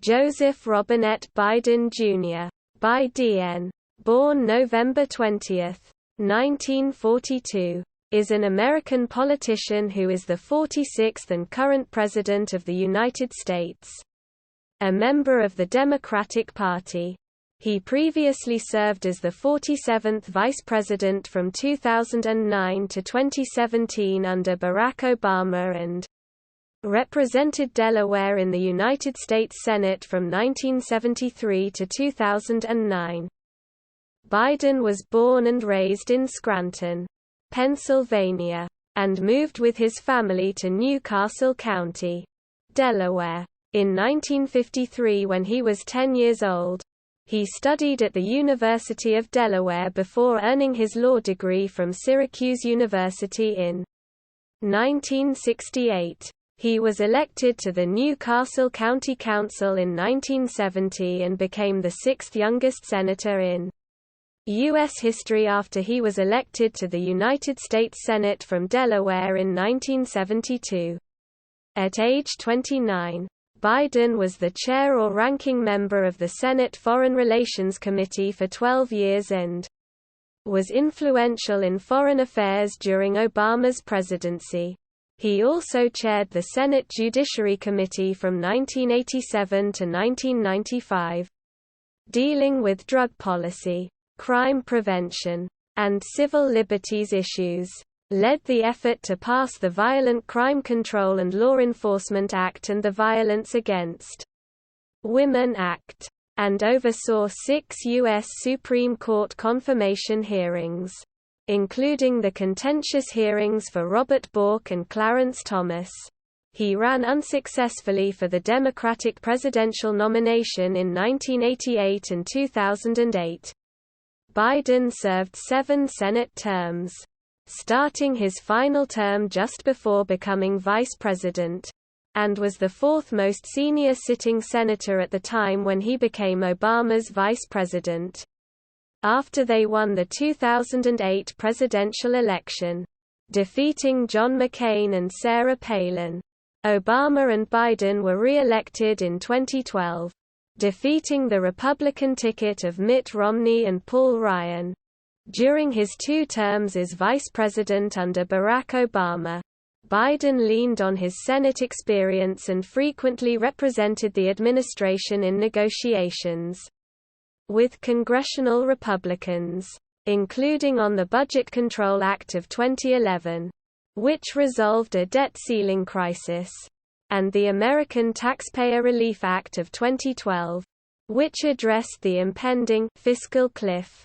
Joseph Robinette Biden Jr. Biden, born November 20, 1942, is an American politician who is the 46th and current President of the United States. A member of the Democratic Party. He previously served as the 47th Vice President from 2009 to 2017 under Barack Obama and represented Delaware in the United States Senate from 1973 to 2009. Biden was born and raised in Scranton, Pennsylvania, and moved with his family to New Castle County, Delaware. In 1953, when he was 10 years old, he studied at the University of Delaware before earning his law degree from Syracuse University in 1968. He was elected to the New Castle County Council in 1970 and became the sixth youngest senator in U.S. history after he was elected to the United States Senate from Delaware in 1972. At age 29, Biden was the chair or ranking member of the Senate Foreign Relations Committee for 12 years and was influential in foreign affairs during Obama's presidency. He also chaired the Senate Judiciary Committee from 1987 to 1995, dealing with drug policy, crime prevention, and civil liberties issues. Led the effort to pass the Violent Crime Control and Law Enforcement Act and the Violence Against Women Act, and oversaw 6 U.S. Supreme Court confirmation hearings, including the contentious hearings for Robert Bork and Clarence Thomas. He ran unsuccessfully for the Democratic presidential nomination in 1988 and 2008. Biden served 7 Senate terms, starting his final term just before becoming vice president, and was the 4th most senior sitting senator at the time when he became Obama's vice president. After they won the 2008 presidential election, defeating John McCain and Sarah Palin, Obama and Biden were re-elected in 2012, defeating the Republican ticket of Mitt Romney and Paul Ryan. During his 2 terms as vice president under Barack Obama, Biden leaned on his Senate experience and frequently represented the administration in negotiations with congressional Republicans, including on the Budget Control Act of 2011, which resolved a debt ceiling crisis, and the American Taxpayer Relief Act of 2012, which addressed the impending fiscal cliff.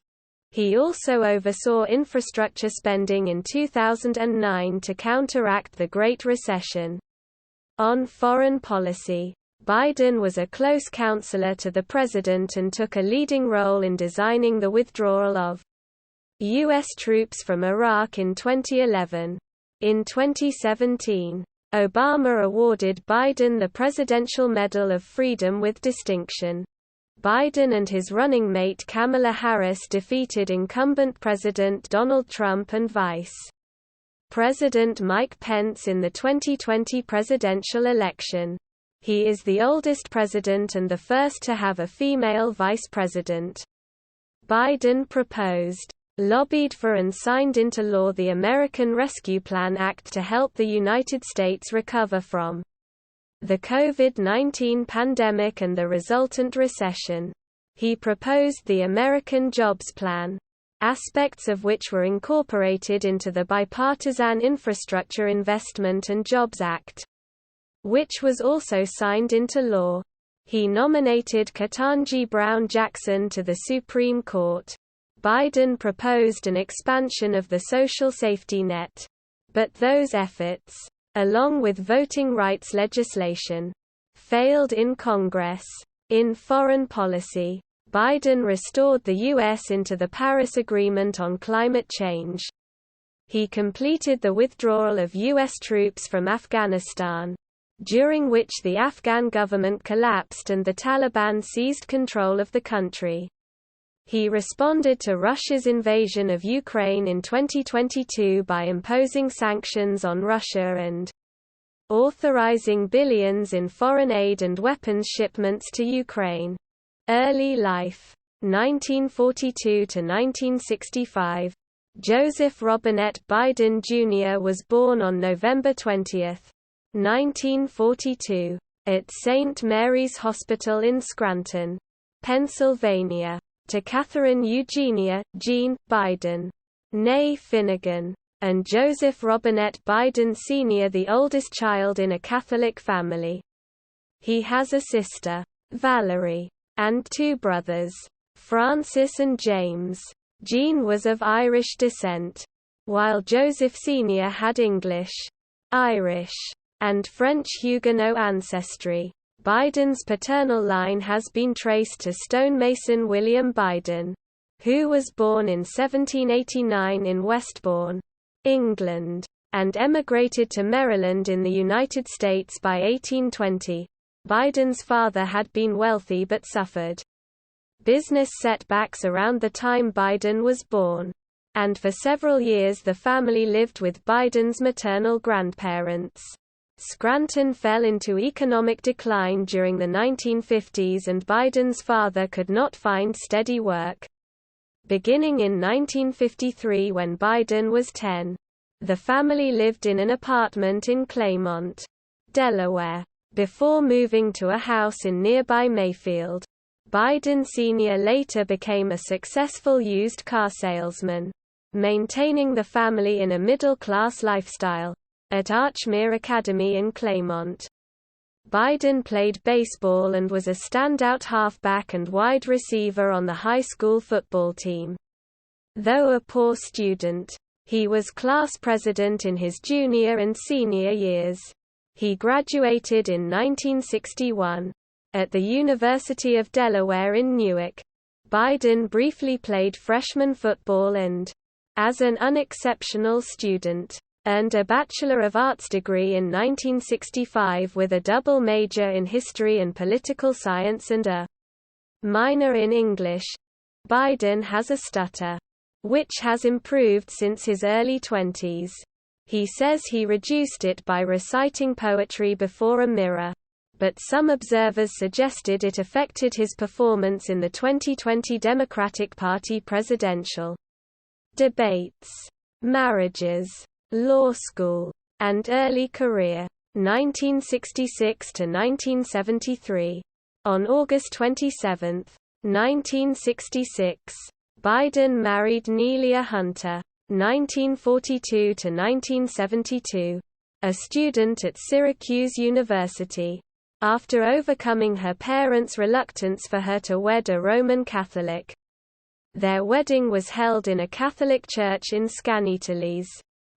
He also oversaw infrastructure spending in 2009 to counteract the Great Recession. On foreign policy, Biden was a close counselor to the president and took a leading role in designing the withdrawal of U.S. troops from Iraq in 2011. In 2017, Obama awarded Biden the Presidential Medal of Freedom with distinction. Biden and his running mate Kamala Harris defeated incumbent President Donald Trump and Vice President Mike Pence in the 2020 presidential election. He is the oldest president and the first to have a female vice president. Biden proposed, lobbied for and signed into law the American Rescue Plan Act to help the United States recover from the COVID-19 pandemic and the resultant recession. He proposed the American Jobs Plan, aspects of which were incorporated into the Bipartisan Infrastructure Investment and Jobs Act, which was also signed into law. He nominated Ketanji Brown Jackson to the Supreme Court. Biden proposed an expansion of the social safety net, but those efforts, along with voting rights legislation, failed in Congress. In foreign policy, Biden restored the U.S. into the Paris Agreement on climate change. He completed the withdrawal of U.S. troops from Afghanistan, during which the Afghan government collapsed and the Taliban seized control of the country. He responded to Russia's invasion of Ukraine in 2022 by imposing sanctions on Russia and authorizing billions in foreign aid and weapons shipments to Ukraine. Early life. 1942 to 1965. Joseph Robinette Biden Jr. was born on November 20, 1942, at St. Mary's Hospital in Scranton, Pennsylvania, to Catherine Eugenia Jean Biden, née Finnegan, and Joseph Robinette Biden Sr., the oldest child in a Catholic family. He has a sister, Valerie, and two brothers, Francis and James. Jean was of Irish descent, while Joseph Sr. had English, Irish, and French Huguenot ancestry. Biden's paternal line has been traced to stonemason William Biden, who was born in 1789 in Westbourne, England, and emigrated to Maryland in the United States by 1820. Biden's father had been wealthy but suffered business setbacks around the time Biden was born, and for several years the family lived with Biden's maternal grandparents. Scranton fell into economic decline during the 1950s and Biden's father could not find steady work. Beginning in 1953 when Biden was 10, the family lived in an apartment in Claymont, Delaware, before moving to a house in nearby Mayfield. Biden Sr. later became a successful used car salesman, maintaining the family in a middle-class lifestyle, at Archmere Academy in Claymont. Biden played baseball and was a standout halfback and wide receiver on the high school football team. Though a poor student, he was class president in his junior and senior years. He graduated in 1961. At the University of Delaware in Newark. Biden briefly played freshman football and, as an unexceptional student, earned a Bachelor of Arts degree in 1965 with a double major in history and political science and a minor in English. Biden has a stutter, which has improved since his early 20s. He says he reduced it by reciting poetry before a mirror, but some observers suggested it affected his performance in the 2020 Democratic Party presidential debates. Marriages, law school, and early career. 1966 to 1973. On August 27, 1966, Biden married Nelia Hunter. 1942 to 1972, a student at Syracuse University. After overcoming her parents' reluctance for her to wed a Roman Catholic. Their wedding was held in a Catholic church in Skaneateles,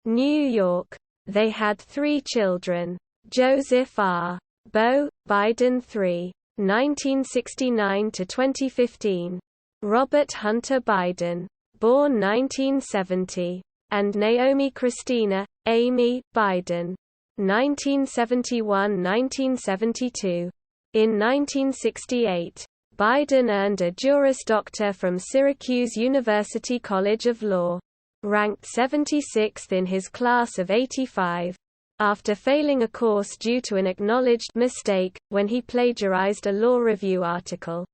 New York. They had 3 children: Joseph R. Beau Biden III, 1969 to 2015, Robert Hunter Biden, born 1970, and Naomi Christina Amy Biden, 1971–1972. In 1968, Biden earned a Juris Doctor from Syracuse University College of Law, ranked 76th in his class of 85, after failing a course due to an acknowledged mistake, when he plagiarized a law review article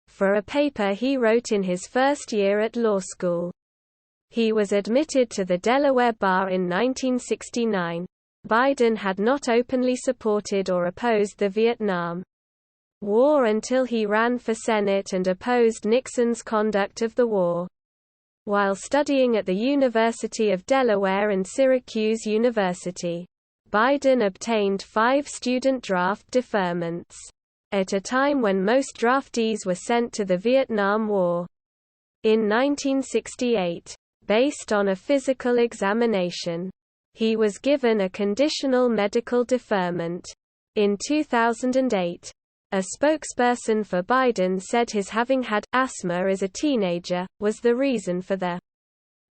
for a paper he wrote in his first year at law school. He was admitted to the Delaware Bar in 1969. Biden had not openly supported or opposed the Vietnam War until he ran for Senate and opposed Nixon's conduct of the war. While studying at the University of Delaware and Syracuse University, Biden obtained 5 student draft deferments, at a time when most draftees were sent to the Vietnam War. In 1968, based on a physical examination, he was given a conditional medical deferment. In 2008, a spokesperson for Biden said his having had asthma as a teenager was the reason for the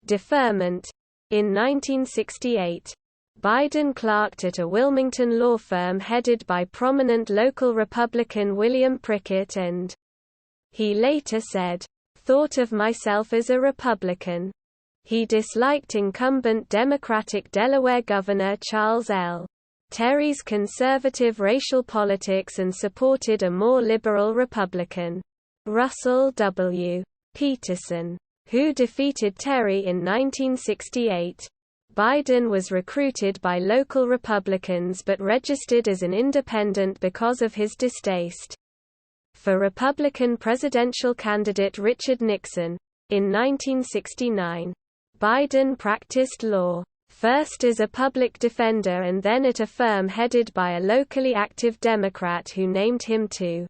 deferment. In 1968, Biden clerked at a Wilmington law firm headed by prominent local Republican William Prickett, and he later said, "Thought of myself as a Republican." He disliked incumbent Democratic Delaware Governor Charles L. Terry's conservative racial politics and supported a more liberal Republican, Russell W. Peterson, who defeated Terry in 1968. Biden was recruited by local Republicans but registered as an independent because of his distaste for Republican presidential candidate Richard Nixon. In 1969, Biden practiced law, first as a public defender and then at a firm headed by a locally active Democrat who named him to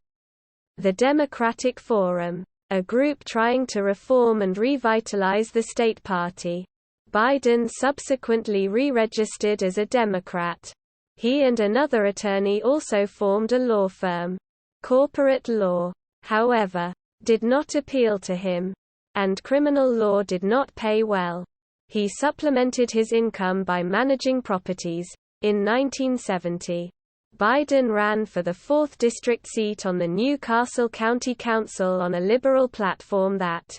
the Democratic Forum, a group trying to reform and revitalize the state party. Biden subsequently re-registered as a Democrat. He and another attorney also formed a law firm. Corporate law, however, did not appeal to him, and criminal law did not pay well. He supplemented his income by managing properties. In 1970, Biden ran for the 4th district seat on the New Castle County Council on a liberal platform that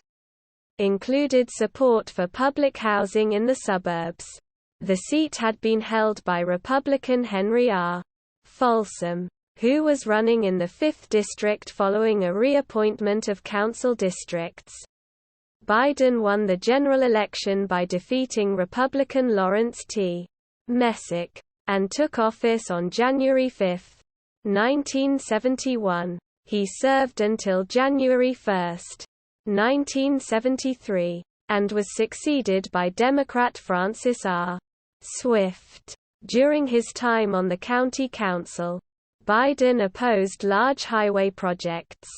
included support for public housing in the suburbs. The seat had been held by Republican Henry R. Folsom, who was running in the 5th district following a reappointment of council districts. Biden won the general election by defeating Republican Lawrence T. Messick, and took office on January 5, 1971. He served until January 1, 1973, and was succeeded by Democrat Francis R. Swift. During his time on the county council, Biden opposed large highway projects,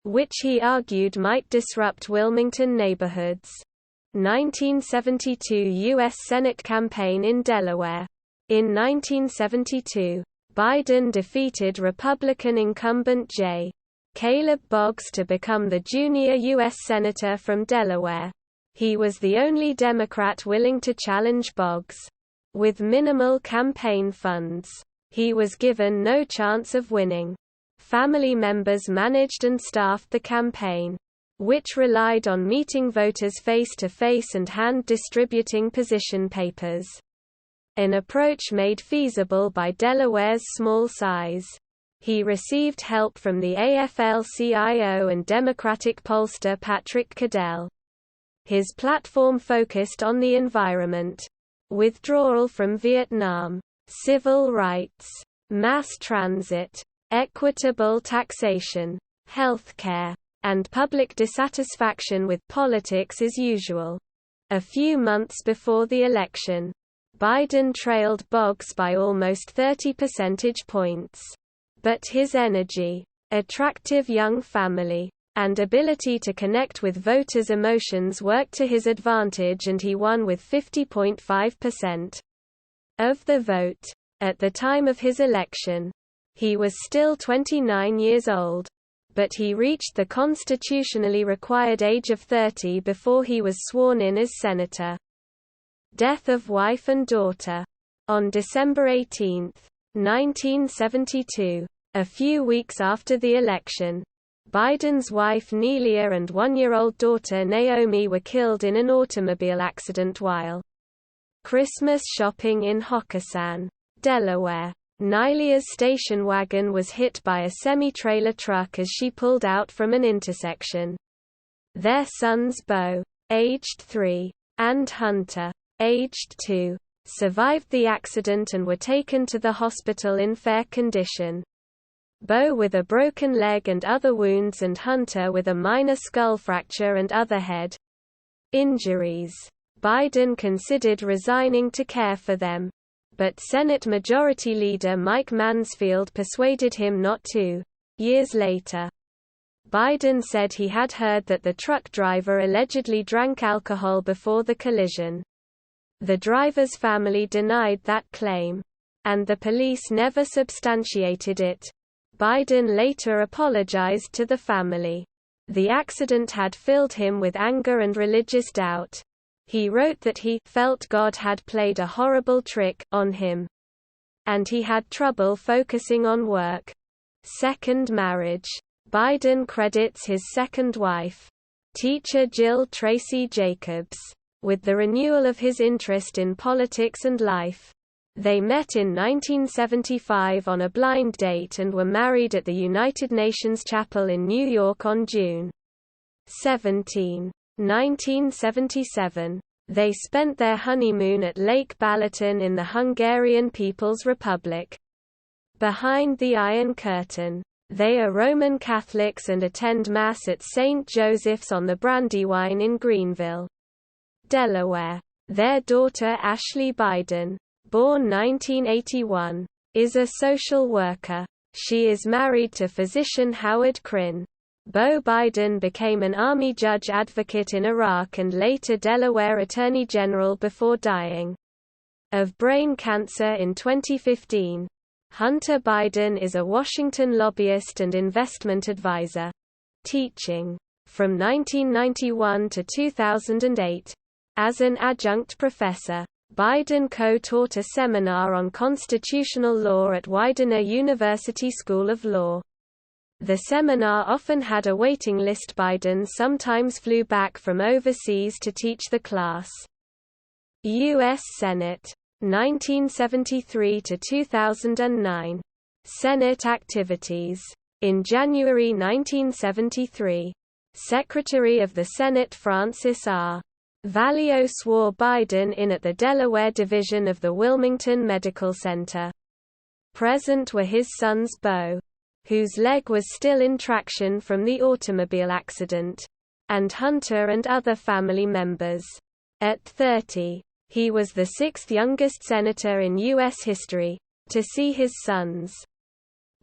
which he argued might disrupt Wilmington neighborhoods. 1972 U.S. Senate campaign in Delaware. In 1972, Biden defeated Republican incumbent J. Caleb Boggs to become the junior U.S. Senator from Delaware. He was the only Democrat willing to challenge Boggs. With minimal campaign funds, he was given no chance of winning. Family members managed and staffed the campaign, which relied on meeting voters face-to-face and hand-distributing position papers. An approach made feasible by Delaware's small size. He received help from the AFL-CIO and Democratic pollster Patrick Cadell. His platform focused on the environment, withdrawal from Vietnam, civil rights, mass transit, equitable taxation, healthcare, and public dissatisfaction with politics as usual. A few months before the election, Biden trailed Boggs by almost 30 percentage points. But his energy, attractive young family, and ability to connect with voters' emotions worked to his advantage, and he won with 50.5% of the vote. At the time of his election, he was still 29 years old, but he reached the constitutionally required age of 30 before he was sworn in as senator. Death of wife and daughter. On December 18, 1972, a few weeks after the election, Biden's wife Nelia and one-year-old daughter Naomi were killed in an automobile accident while Christmas shopping in Hockessin, Delaware. Nelia's station wagon was hit by a semi-trailer truck as she pulled out from an intersection. Their sons Bo, aged 3, and Hunter, aged 2, survived the accident and were taken to the hospital in fair condition. Bo with a broken leg and other wounds, and Hunter with a minor skull fracture and other head injuries. Biden considered resigning to care for them, but Senate Majority Leader Mike Mansfield persuaded him not to. Years later, Biden said he had heard that the truck driver allegedly drank alcohol before the collision. The driver's family denied that claim, and the police never substantiated it. Biden later apologized to the family. The accident had filled him with anger and religious doubt. He wrote that he felt God had played a horrible trick on him, and he had trouble focusing on work. Second marriage. Biden credits his second wife, teacher Jill Tracy Jacobs, with the renewal of his interest in politics and life. They met in 1975 on a blind date and were married at the United Nations Chapel in New York on June 17, 1977. They spent their honeymoon at Lake Balaton in the Hungarian People's Republic. Behind the Iron Curtain. They are Roman Catholics and attend Mass at St. Joseph's on the Brandywine in Greenville, Delaware. Their daughter Ashley Biden, born 1981, is a social worker. She is married to physician Howard Kryn. Beau Biden became an Army judge advocate in Iraq and later Delaware Attorney General before dying of brain cancer in 2015. Hunter Biden is a Washington lobbyist and investment advisor. Teaching from 1991 to 2008. As an adjunct professor, Biden co-taught a seminar on constitutional law at Widener University School of Law. The seminar often had a waiting list. Biden sometimes flew back from overseas to teach the class. U.S. Senate 1973 to 2009. Senate activities. In January 1973, Secretary of the Senate Francis R. Valeo swore Biden in at the Delaware Division of the Wilmington Medical Center. Present were his sons Beau, whose leg was still in traction from the automobile accident, and Hunter and other family members. At 30, he was the sixth youngest senator in U.S. history to see his sons.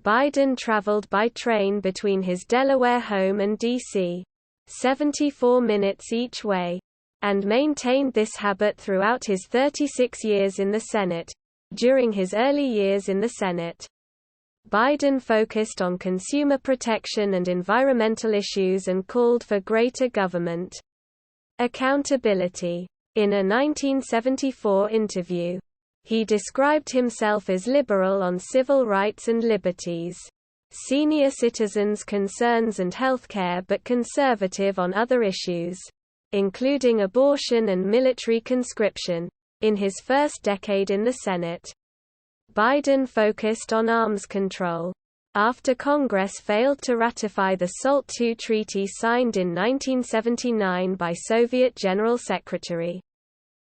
Biden traveled by train between his Delaware home and D.C., 74 minutes each way, and maintained this habit throughout his 36 years in the Senate. During his early years in the Senate, Biden focused on consumer protection and environmental issues and called for greater government accountability. In a 1974 interview, he described himself as liberal on civil rights and liberties, senior citizens' concerns and healthcare, but conservative on other issues, including abortion and military conscription. In his first decade in the Senate, Biden focused on arms control. After Congress failed to ratify the SALT II treaty signed in 1979 by Soviet General Secretary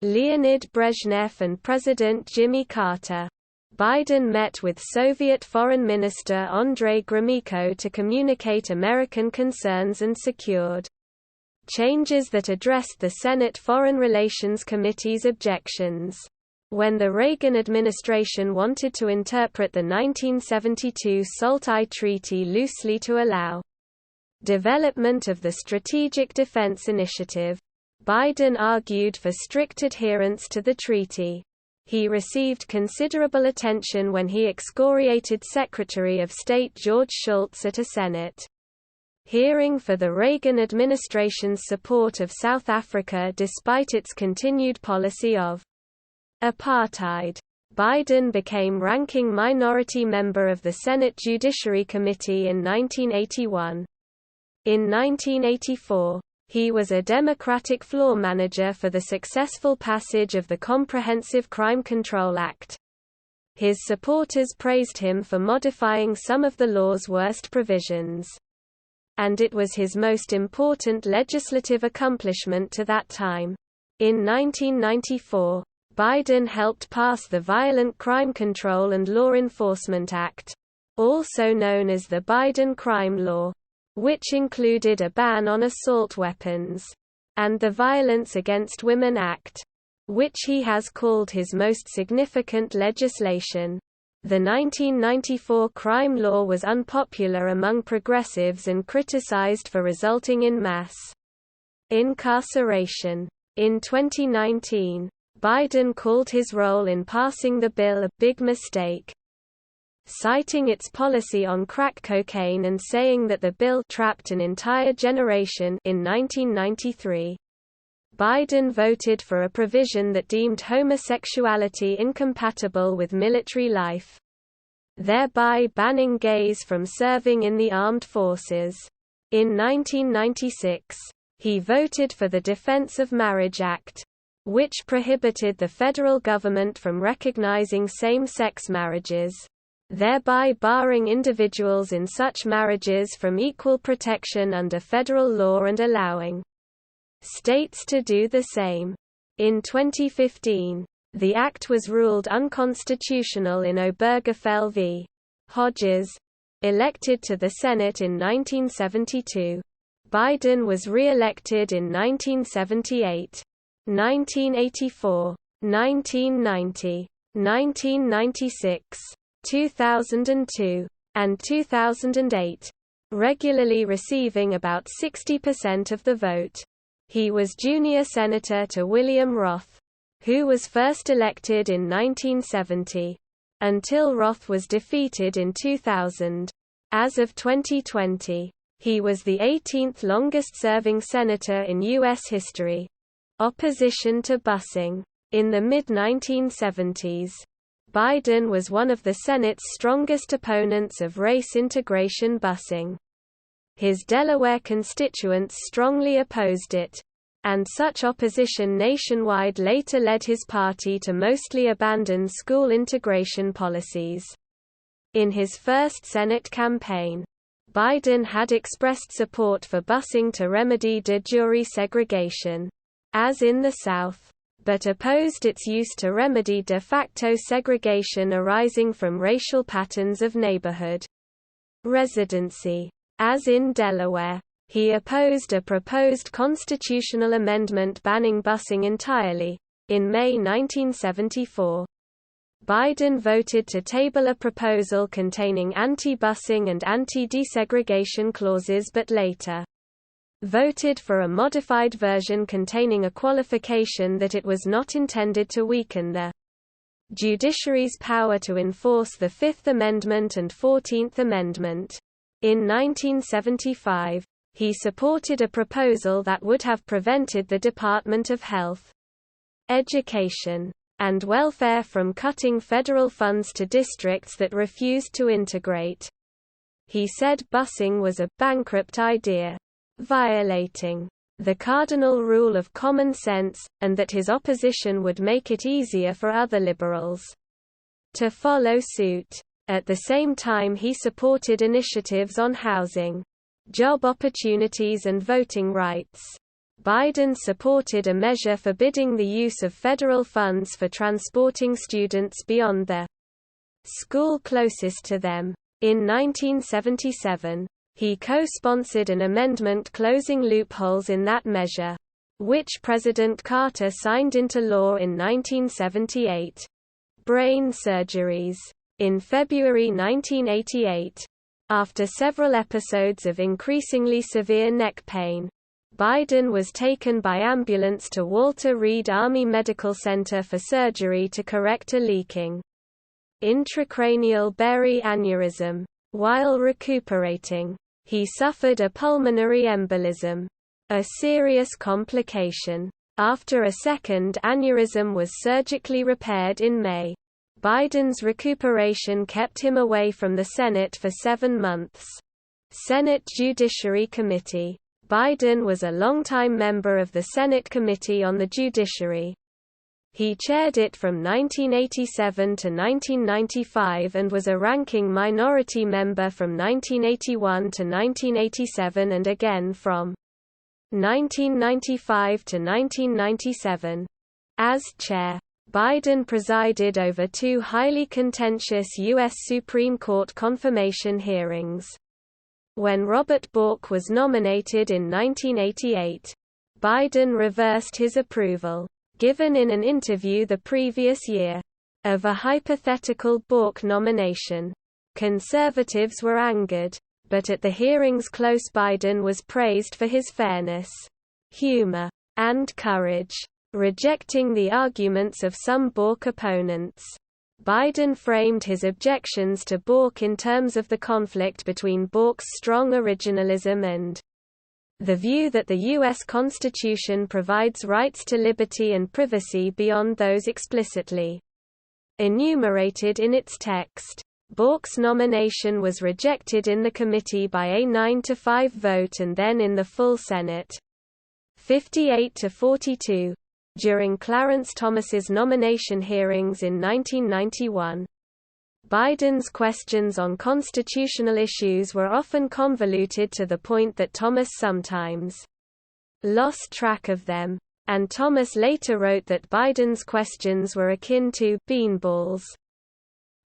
Leonid Brezhnev and President Jimmy Carter, Biden met with Soviet Foreign Minister Andrei Gromyko to communicate American concerns and secured changes that addressed the Senate Foreign Relations Committee's objections. When the Reagan administration wanted to interpret the 1972 SALT I treaty loosely to allow development of the Strategic Defense Initiative, Biden argued for strict adherence to the treaty. He received considerable attention when he excoriated Secretary of State George Shultz at a Senate hearing for the Reagan administration's support of South Africa despite its continued policy of apartheid. Biden became ranking minority member of the Senate Judiciary Committee in 1981. In 1984, he was a Democratic floor manager for the successful passage of the Comprehensive Crime Control Act. His supporters praised him for modifying some of the law's worst provisions, and it was his most important legislative accomplishment to that time. In 1994, Biden helped pass the Violent Crime Control and Law Enforcement Act, also known as the Biden Crime Law, which included a ban on assault weapons, and the Violence Against Women Act, which he has called his most significant legislation. The 1994 crime law was unpopular among progressives and criticized for resulting in mass incarceration. In 2019, Biden called his role in passing the bill a big mistake, citing its policy on crack cocaine and saying that the bill trapped an entire generation. In 1993, Biden voted for a provision that deemed homosexuality incompatible with military life, thereby banning gays from serving in the armed forces. In 1996, he voted for the Defense of Marriage Act, which prohibited the federal government from recognizing same-sex marriages, thereby barring individuals in such marriages from equal protection under federal law and allowing states to do the same. In 2015, the act was ruled unconstitutional in Obergefell v. Hodges. Elected to the Senate in 1972. Biden was re-elected in 1978, 1984, 1990, 1996, 2002, and 2008, regularly receiving about 60% of the vote. He was junior senator to William Roth, who was first elected in 1970, until Roth was defeated in 2000. As of 2020, he was the 18th longest-serving senator in U.S. history. Opposition to busing. In the mid-1970s, Biden was one of the Senate's strongest opponents of race integration busing. His Delaware constituents strongly opposed it, and such opposition nationwide later led his party to mostly abandon school integration policies. In his first Senate campaign, Biden had expressed support for busing to remedy de jure segregation, as in the South, but opposed its use to remedy de facto segregation arising from racial patterns of neighborhood residency, as in Delaware. He opposed a proposed constitutional amendment banning busing entirely. In May 1974, Biden voted to table a proposal containing anti-busing and anti-desegregation clauses but later voted for a modified version containing a qualification that it was not intended to weaken the judiciary's power to enforce the Fifth Amendment and 14th Amendment. In 1975, he supported a proposal that would have prevented the Department of Health, Education, and Welfare from cutting federal funds to districts that refused to integrate. He said busing was a bankrupt idea, violating the cardinal rule of common sense, and that his opposition would make it easier for other liberals to follow suit. At the same time, he supported initiatives on housing, job opportunities and voting rights. Biden supported a measure forbidding the use of federal funds for transporting students beyond the school closest to them. In 1977, he co-sponsored an amendment closing loopholes in that measure, which President Carter signed into law in 1978. Brain surgeries. In February 1988, after several episodes of increasingly severe neck pain, Biden was taken by ambulance to Walter Reed Army Medical Center for surgery to correct a leaking intracranial berry aneurysm. While recuperating, he suffered a pulmonary embolism, a serious complication. After a second aneurysm was surgically repaired in May. Biden's recuperation kept him away from the Senate for 7 months. Senate Judiciary Committee. Biden was a longtime member of the Senate Committee on the Judiciary. He chaired it from 1987 to 1995 and was a ranking minority member from 1981 to 1987 and again from 1995 to 1997. As chair, Biden presided over 2 highly contentious U.S. Supreme Court confirmation hearings. When Robert Bork was nominated in 1988, Biden reversed his approval, given in an interview the previous year, of a hypothetical Bork nomination. Conservatives were angered, but at the hearings close Biden was praised for his fairness, humor, and courage, rejecting the arguments of some Bork opponents. Biden framed his objections to Bork in terms of the conflict between Bork's strong originalism and the view that the U.S. Constitution provides rights to liberty and privacy beyond those explicitly enumerated in its text. Bork's nomination was rejected in the committee by a 9-5 vote and then in the full Senate, 58-42. during Clarence Thomas's nomination hearings in 1991. Biden's questions on constitutional issues were often convoluted to the point that Thomas sometimes lost track of them, and Thomas later wrote that Biden's questions were akin to beanballs.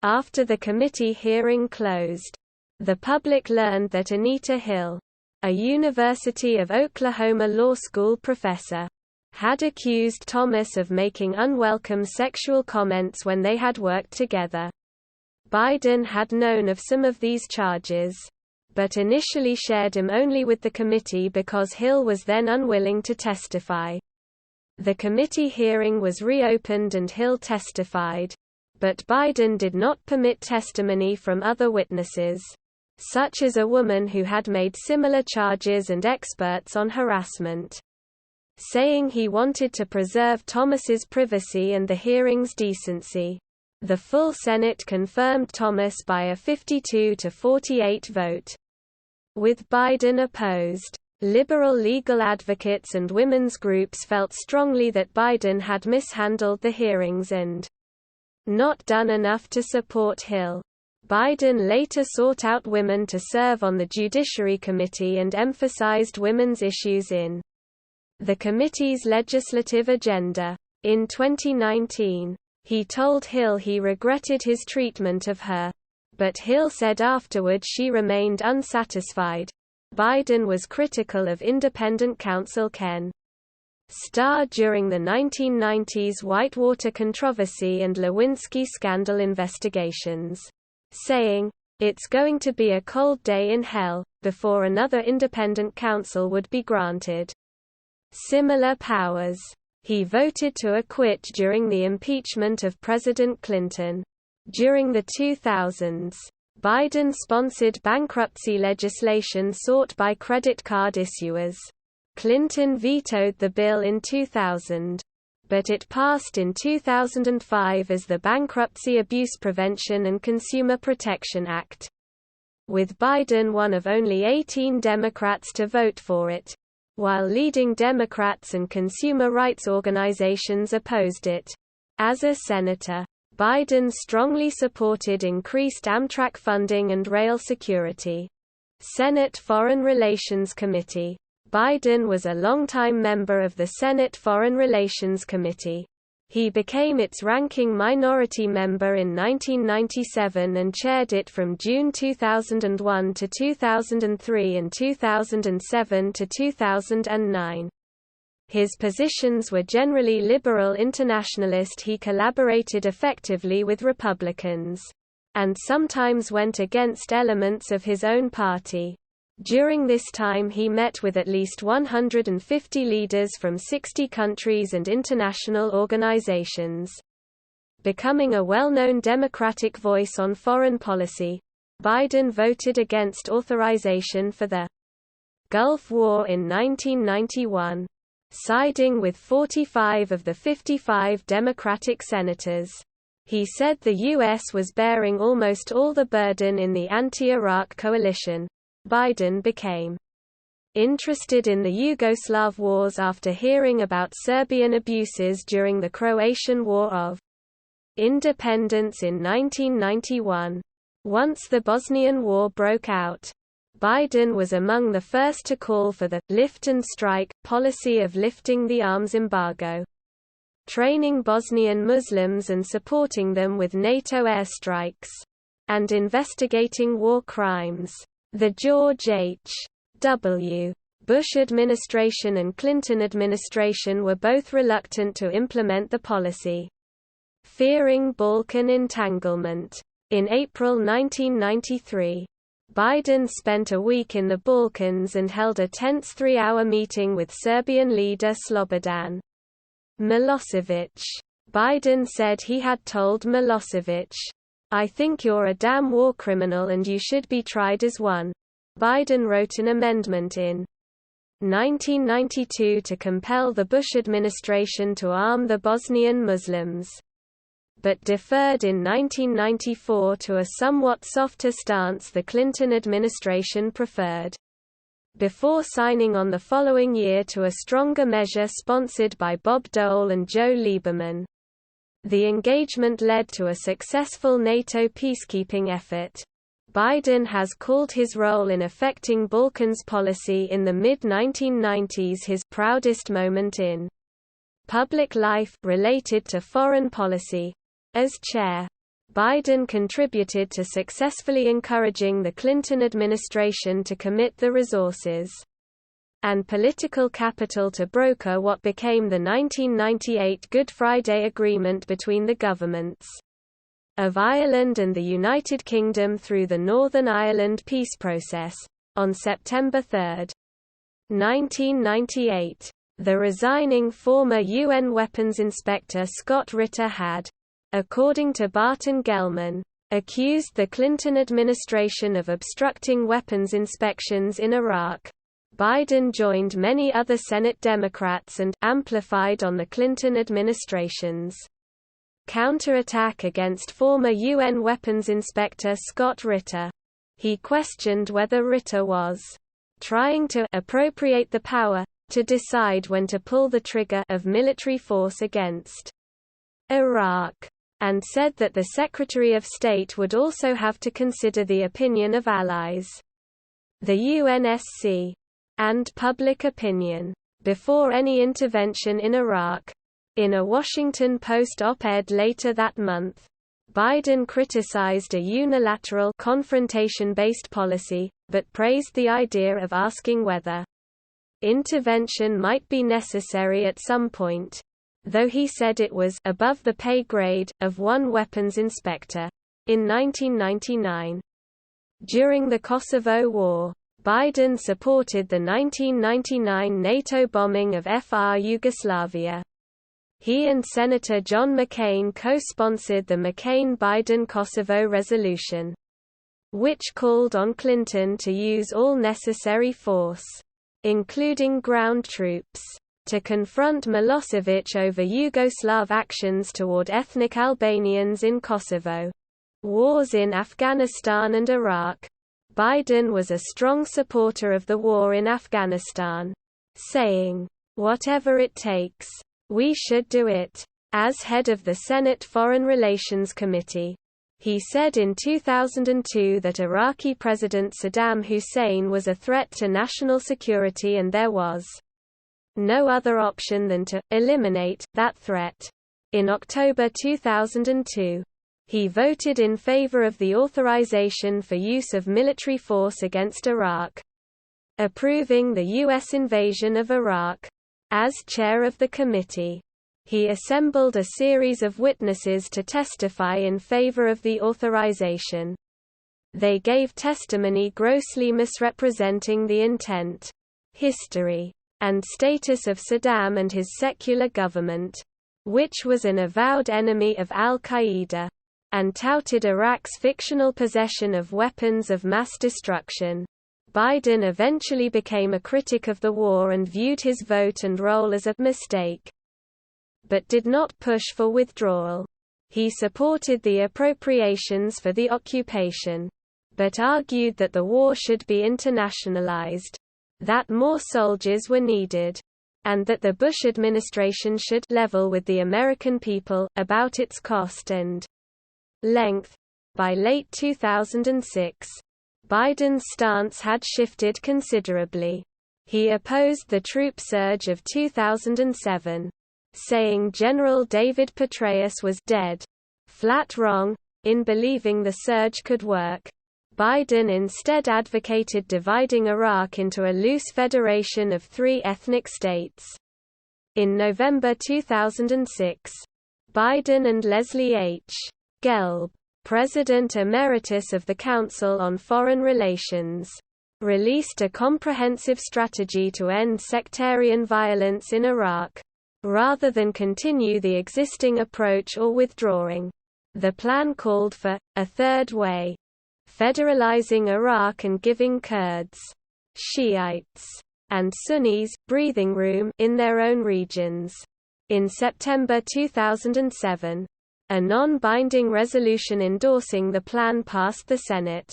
After the committee hearing closed, the public learned that Anita Hill, a University of Oklahoma Law School professor, had accused Thomas of making unwelcome sexual comments when they had worked together. Biden had known of some of these charges, but initially shared them only with the committee because Hill was then unwilling to testify. The committee hearing was reopened and Hill testified, but Biden did not permit testimony from other witnesses, such as a woman who had made similar charges and experts on harassment, saying he wanted to preserve Thomas's privacy and the hearing's decency. The full Senate confirmed Thomas by a 52-48 vote. With Biden opposed, liberal legal advocates and women's groups felt strongly that Biden had mishandled the hearings and not done enough to support Hill. Biden later sought out women to serve on the Judiciary Committee and emphasized women's issues in the committee's legislative agenda. In 2019, he told Hill he regretted his treatment of her, but Hill said afterward she remained unsatisfied. Biden was critical of independent counsel Ken Starr during the 1990s Whitewater controversy and Lewinsky scandal investigations, saying, "It's going to be a cold day in hell," before another independent counsel would be granted similar powers. He voted to acquit during the impeachment of President Clinton. During the 2000s, Biden-sponsored bankruptcy legislation sought by credit card issuers. Clinton vetoed the bill in 2000, but it passed in 2005 as the Bankruptcy Abuse Prevention and Consumer Protection Act, with Biden one of only 18 Democrats to vote for it, while leading Democrats and consumer rights organizations opposed it. As a senator, Biden strongly supported increased Amtrak funding and rail security. Senate Foreign Relations Committee. Biden was a longtime member of the Senate Foreign Relations Committee. He became its ranking minority member in 1997 and chaired it from June 2001 to 2003 and 2007 to 2009. His positions were generally liberal internationalist. He collaborated effectively with Republicans, and sometimes went against elements of his own party. During this time he met with at least 150 leaders from 60 countries and international organizations. Becoming a well-known Democratic voice on foreign policy, Biden voted against authorization for the Gulf War in 1991, siding with 45 of the 55 Democratic senators. He said the U.S. was bearing almost all the burden in the anti-Iraq coalition. Biden became interested in the Yugoslav wars after hearing about Serbian abuses during the Croatian War of Independence in 1991. Once the Bosnian War broke out, Biden was among the first to call for the lift and strike policy of lifting the arms embargo, training Bosnian Muslims and supporting them with NATO airstrikes, and investigating war crimes. The George H.W. Bush administration and Clinton administration were both reluctant to implement the policy, fearing Balkan entanglement. In April 1993, Biden spent a week in the Balkans and held a tense 3-hour meeting with Serbian leader Slobodan Milosevic. Biden said he had told Milosevic, "I think you're a damn war criminal and you should be tried as one." Biden wrote an amendment in 1992 to compel the Bush administration to arm the Bosnian Muslims, but deferred in 1994 to a somewhat softer stance the Clinton administration preferred. before signing on the following year to a stronger measure sponsored by Bob Dole and Joe Lieberman. The engagement led to a successful NATO peacekeeping effort. Biden has called his role in affecting Balkans policy in the mid-1990s his proudest moment in public life related to foreign policy. As chair, Biden contributed to successfully encouraging the Clinton administration to commit the resources and political capital to broker what became the 1998 Good Friday Agreement between the governments of Ireland and the United Kingdom through the Northern Ireland peace process. On September 3, 1998, the resigning former UN weapons inspector Scott Ritter had, according to Barton Gellman, accused the Clinton administration of obstructing weapons inspections in Iraq. Biden joined many other Senate Democrats and amplified on the Clinton administration's counterattack against former UN weapons inspector Scott Ritter. He questioned whether Ritter was trying to appropriate the power to decide when to pull the trigger of military force against Iraq, and said that the Secretary of State would also have to consider the opinion of allies, the UNSC, and public opinion before any intervention in Iraq. In a Washington Post op-ed later that month, Biden criticized a unilateral confrontation-based policy, but praised the idea of asking whether intervention might be necessary at some point, though he said it was above the pay grade of one weapons inspector. In 1999, during the Kosovo War, Biden supported the 1999 NATO bombing of FR Yugoslavia. He and Senator John McCain co-sponsored the McCain-Biden-Kosovo resolution, which called on Clinton to use all necessary force, including ground troops, to confront Milosevic over Yugoslav actions toward ethnic Albanians in Kosovo. Wars in Afghanistan and Iraq. Biden was a strong supporter of the war in Afghanistan, saying, "Whatever it takes, we should do it." As head of the Senate Foreign Relations Committee, he said in 2002 that Iraqi President Saddam Hussein was a threat to national security and there was no other option than to eliminate that threat. In October 2002, he voted in favor of the authorization for use of military force against Iraq, approving the U.S. invasion of Iraq. As chair of the committee, he assembled a series of witnesses to testify in favor of the authorization. They gave testimony grossly misrepresenting the intent, history, and status of Saddam and his secular government, which was an avowed enemy of al-Qaeda, and touted Iraq's fictional possession of weapons of mass destruction. Biden eventually became a critic of the war and viewed his vote and role as a mistake, but did not push for withdrawal. He supported the appropriations for the occupation, but argued that the war should be internationalized, that more soldiers were needed, and that the Bush administration should level with the American people about its cost and length. By late 2006, Biden's stance had shifted considerably. He opposed the troop surge of 2007, saying General David Petraeus was dead flat wrong in believing the surge could work. Biden instead advocated dividing Iraq into a loose federation of 3 ethnic states. In November 2006, Biden and Leslie H. Gelb, President Emeritus of the Council on Foreign Relations, released a comprehensive strategy to end sectarian violence in Iraq. Rather than continue the existing approach or withdrawing, the plan called for a third way, federalizing Iraq and giving Kurds, Shiites, and Sunnis breathing room in their own regions. In September 2007, a non-binding resolution endorsing the plan passed the Senate,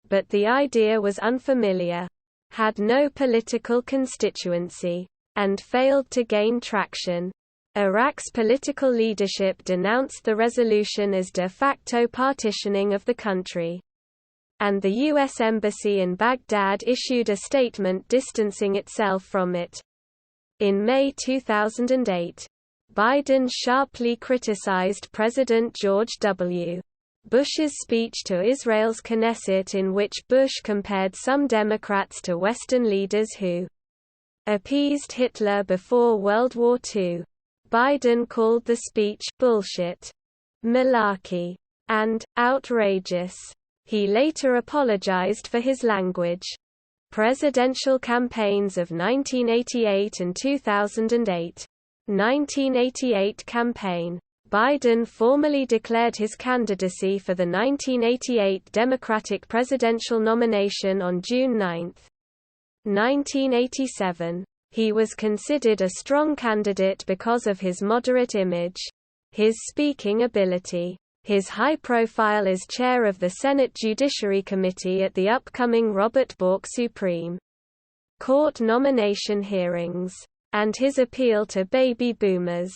but the idea was unfamiliar. had no political constituency, and failed to gain traction. Iraq's political leadership denounced the resolution as de facto partitioning of the country, and the U.S. Embassy in Baghdad issued a statement distancing itself from it. In May 2008, Biden sharply criticized President George W. Bush's speech to Israel's Knesset, in which Bush compared some Democrats to Western leaders who appeased Hitler before World War II. Biden called the speech bullshit, malarkey, and outrageous. He later apologized for his language. Presidential campaigns of 1988 and 2008. 1988 campaign. Biden formally declared his candidacy for the 1988 Democratic presidential nomination on June 9. 1987. He was considered a strong candidate because of his moderate image, his speaking ability, his high profile as chair of the Senate Judiciary Committee at the upcoming Robert Bork Supreme Court nomination hearings, and his appeal to baby boomers.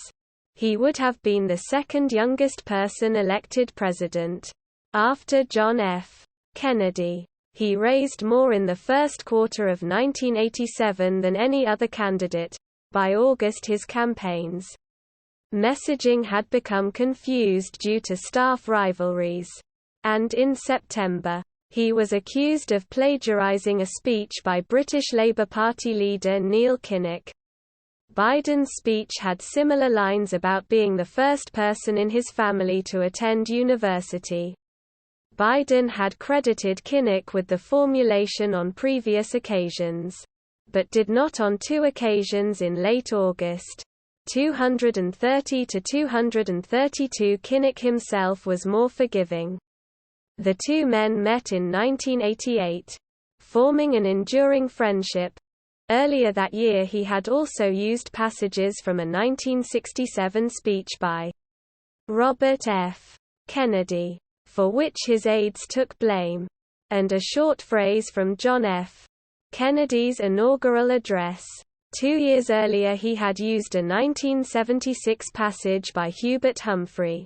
He would have been the second youngest person elected president, after John F. Kennedy. He raised more in the first quarter of 1987 than any other candidate. By August, his campaign's messaging had become confused due to staff rivalries, and in September, he was accused of plagiarizing a speech by British Labour Party leader Neil Kinnock. Biden's speech had similar lines about being the first person in his family to attend university. Biden had credited Kinnock with the formulation on previous occasions, but did not on two occasions in late August. 230 to 232. Kinnock himself was more forgiving. The two men met in 1988, forming an enduring friendship. Earlier that year he had also used passages from a 1967 speech by Robert F. Kennedy, for which his aides took blame, and a short phrase from John F. Kennedy's inaugural address. 2 years earlier he had used a 1976 passage by Hubert Humphrey.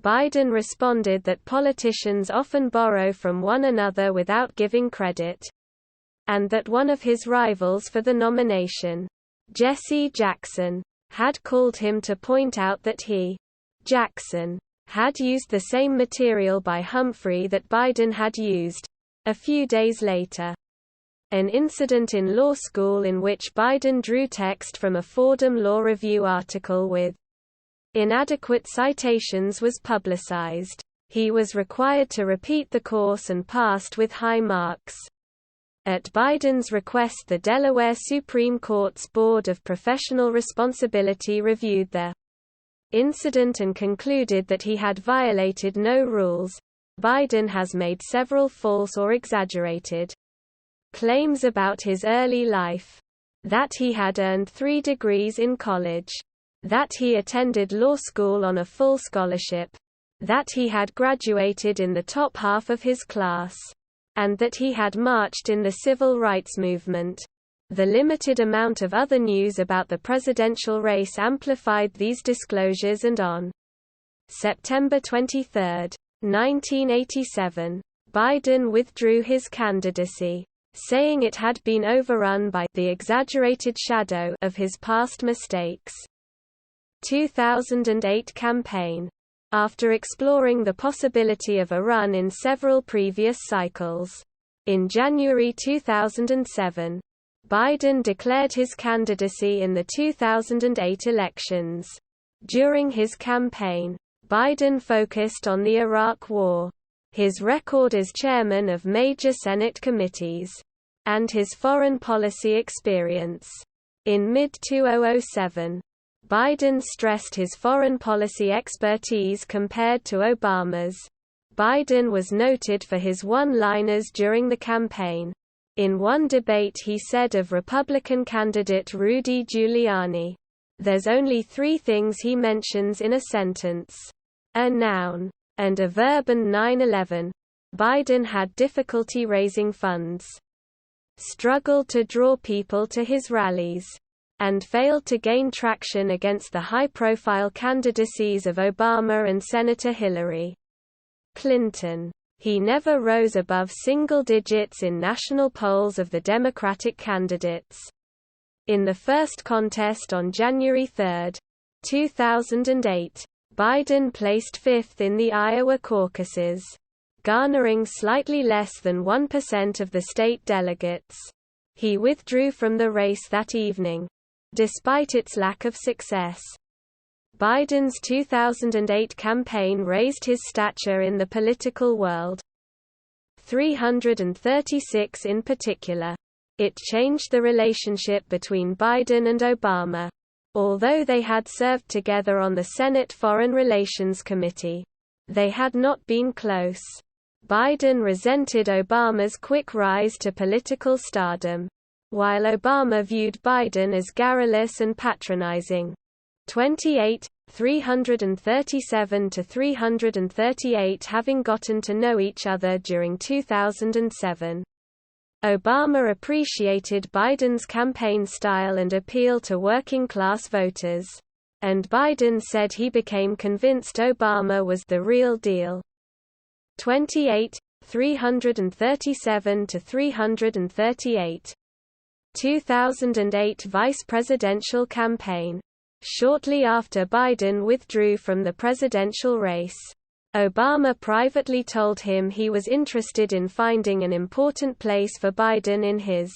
Biden responded that politicians often borrow from one another without giving credit, and that one of his rivals for the nomination, Jesse Jackson, had called him to point out that he, Jackson, had used the same material by Humphrey that Biden had used. A few days later, an incident in law school in which Biden drew text from a Fordham Law Review article with inadequate citations was publicized. He was required to repeat the course and passed with high marks. At Biden's request, the Delaware Supreme Court's Board of Professional Responsibility reviewed the incident and concluded that he had violated no rules. Biden has made several false or exaggerated claims about his early life. That he had earned 3 degrees in college. That he attended law school on a full scholarship. That he had graduated in the top half of his class. And that he had marched in the civil rights movement. The limited amount of other news about the presidential race amplified these disclosures, and on September 23, 1987, Biden withdrew his candidacy, saying it had been overrun by the exaggerated shadow of his past mistakes. 2008 campaign. After exploring the possibility of a run in several previous cycles, in January 2007, Biden declared his candidacy in the 2008 elections. During his campaign, Biden focused on the Iraq War, his record as chairman of major Senate committees, and his foreign policy experience. In mid-2007, Biden stressed his foreign policy expertise compared to Obama's. Biden was noted for his one-liners during the campaign. In one debate he said of Republican candidate Rudy Giuliani, "There's only 3 things he mentions in a sentence: a noun, and a verb and 9/11." Biden had difficulty raising funds. struggled to draw people to his rallies, and failed to gain traction against the high-profile candidacies of Obama and Senator Hillary Clinton. He never rose above single digits in national polls of the Democratic candidates. In the first contest on January 3, 2008, Biden placed fifth in the Iowa caucuses, garnering slightly less than 1% of the state delegates. He withdrew from the race that evening, despite its lack of success. Biden's 2008 campaign raised his stature in the political world. 336 in particular. It changed the relationship between Biden and Obama. Although they had served together on the Senate Foreign Relations Committee, they had not been close. Biden resented Obama's quick rise to political stardom, while Obama viewed Biden as garrulous and patronizing. 337 to 338 having gotten to know each other during 2007. Obama appreciated Biden's campaign style and appeal to working-class voters, and Biden said he became convinced Obama was the real deal. 337 to 338. 2008 vice presidential campaign. Shortly after Biden withdrew from the presidential race, Obama privately told him he was interested in finding an important place for Biden in his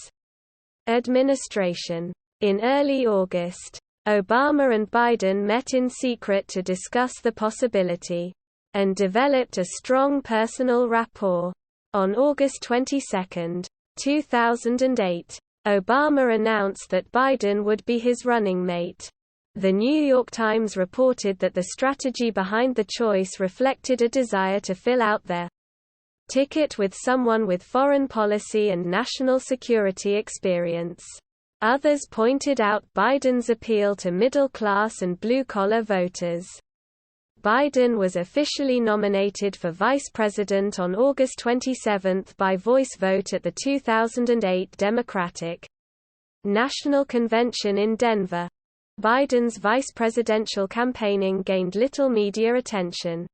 administration. In early August, Obama and Biden met in secret to discuss the possibility, and developed a strong personal rapport. On August 22, 2008, Obama announced that Biden would be his running mate. The New York Times reported that the strategy behind the choice reflected a desire to fill out their ticket with someone with foreign policy and national security experience. Others pointed out Biden's appeal to middle-class and blue-collar voters. Biden was officially nominated for vice president on August 27 by voice vote at the 2008 Democratic National Convention in Denver. Biden's vice presidential campaigning gained little media attention,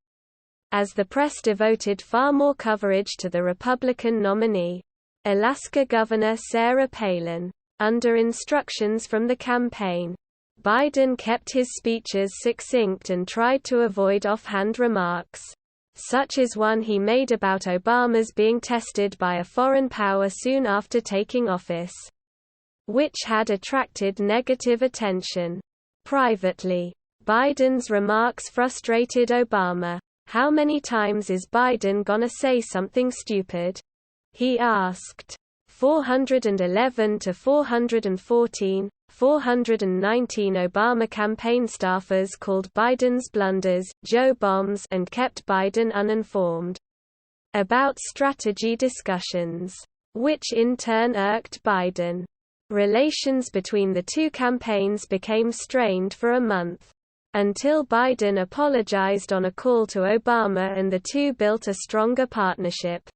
as the press devoted far more coverage to the Republican nominee, Alaska Governor Sarah Palin. Under instructions from the campaign, Biden kept his speeches succinct and tried to avoid offhand remarks, such as one he made about Obama's being tested by a foreign power soon after taking office, which had attracted negative attention. Privately, Biden's remarks frustrated Obama. "How many times is Biden gonna say something stupid?" he asked. 411 to 414, 419 Obama campaign staffers called Biden's blunders "Joe bombs" and kept Biden uninformed about strategy discussions, which in turn irked Biden. Relations between the two campaigns became strained for a month, until Biden apologized on a call to Obama and the two built a stronger partnership.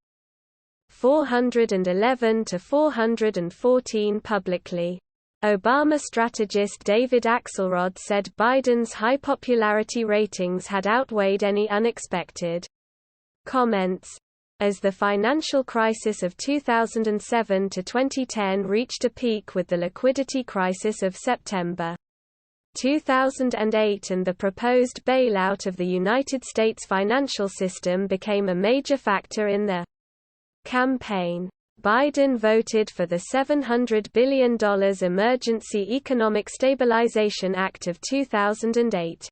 411 to 414 publicly. Obama strategist David Axelrod said Biden's high popularity ratings had outweighed any unexpected comments. As the financial crisis of 2007 to 2010 reached a peak with the liquidity crisis of September 2008 and the proposed bailout of the United States financial system became a major factor in the campaign, Biden voted for the $700 billion Emergency Economic Stabilization Act of 2008,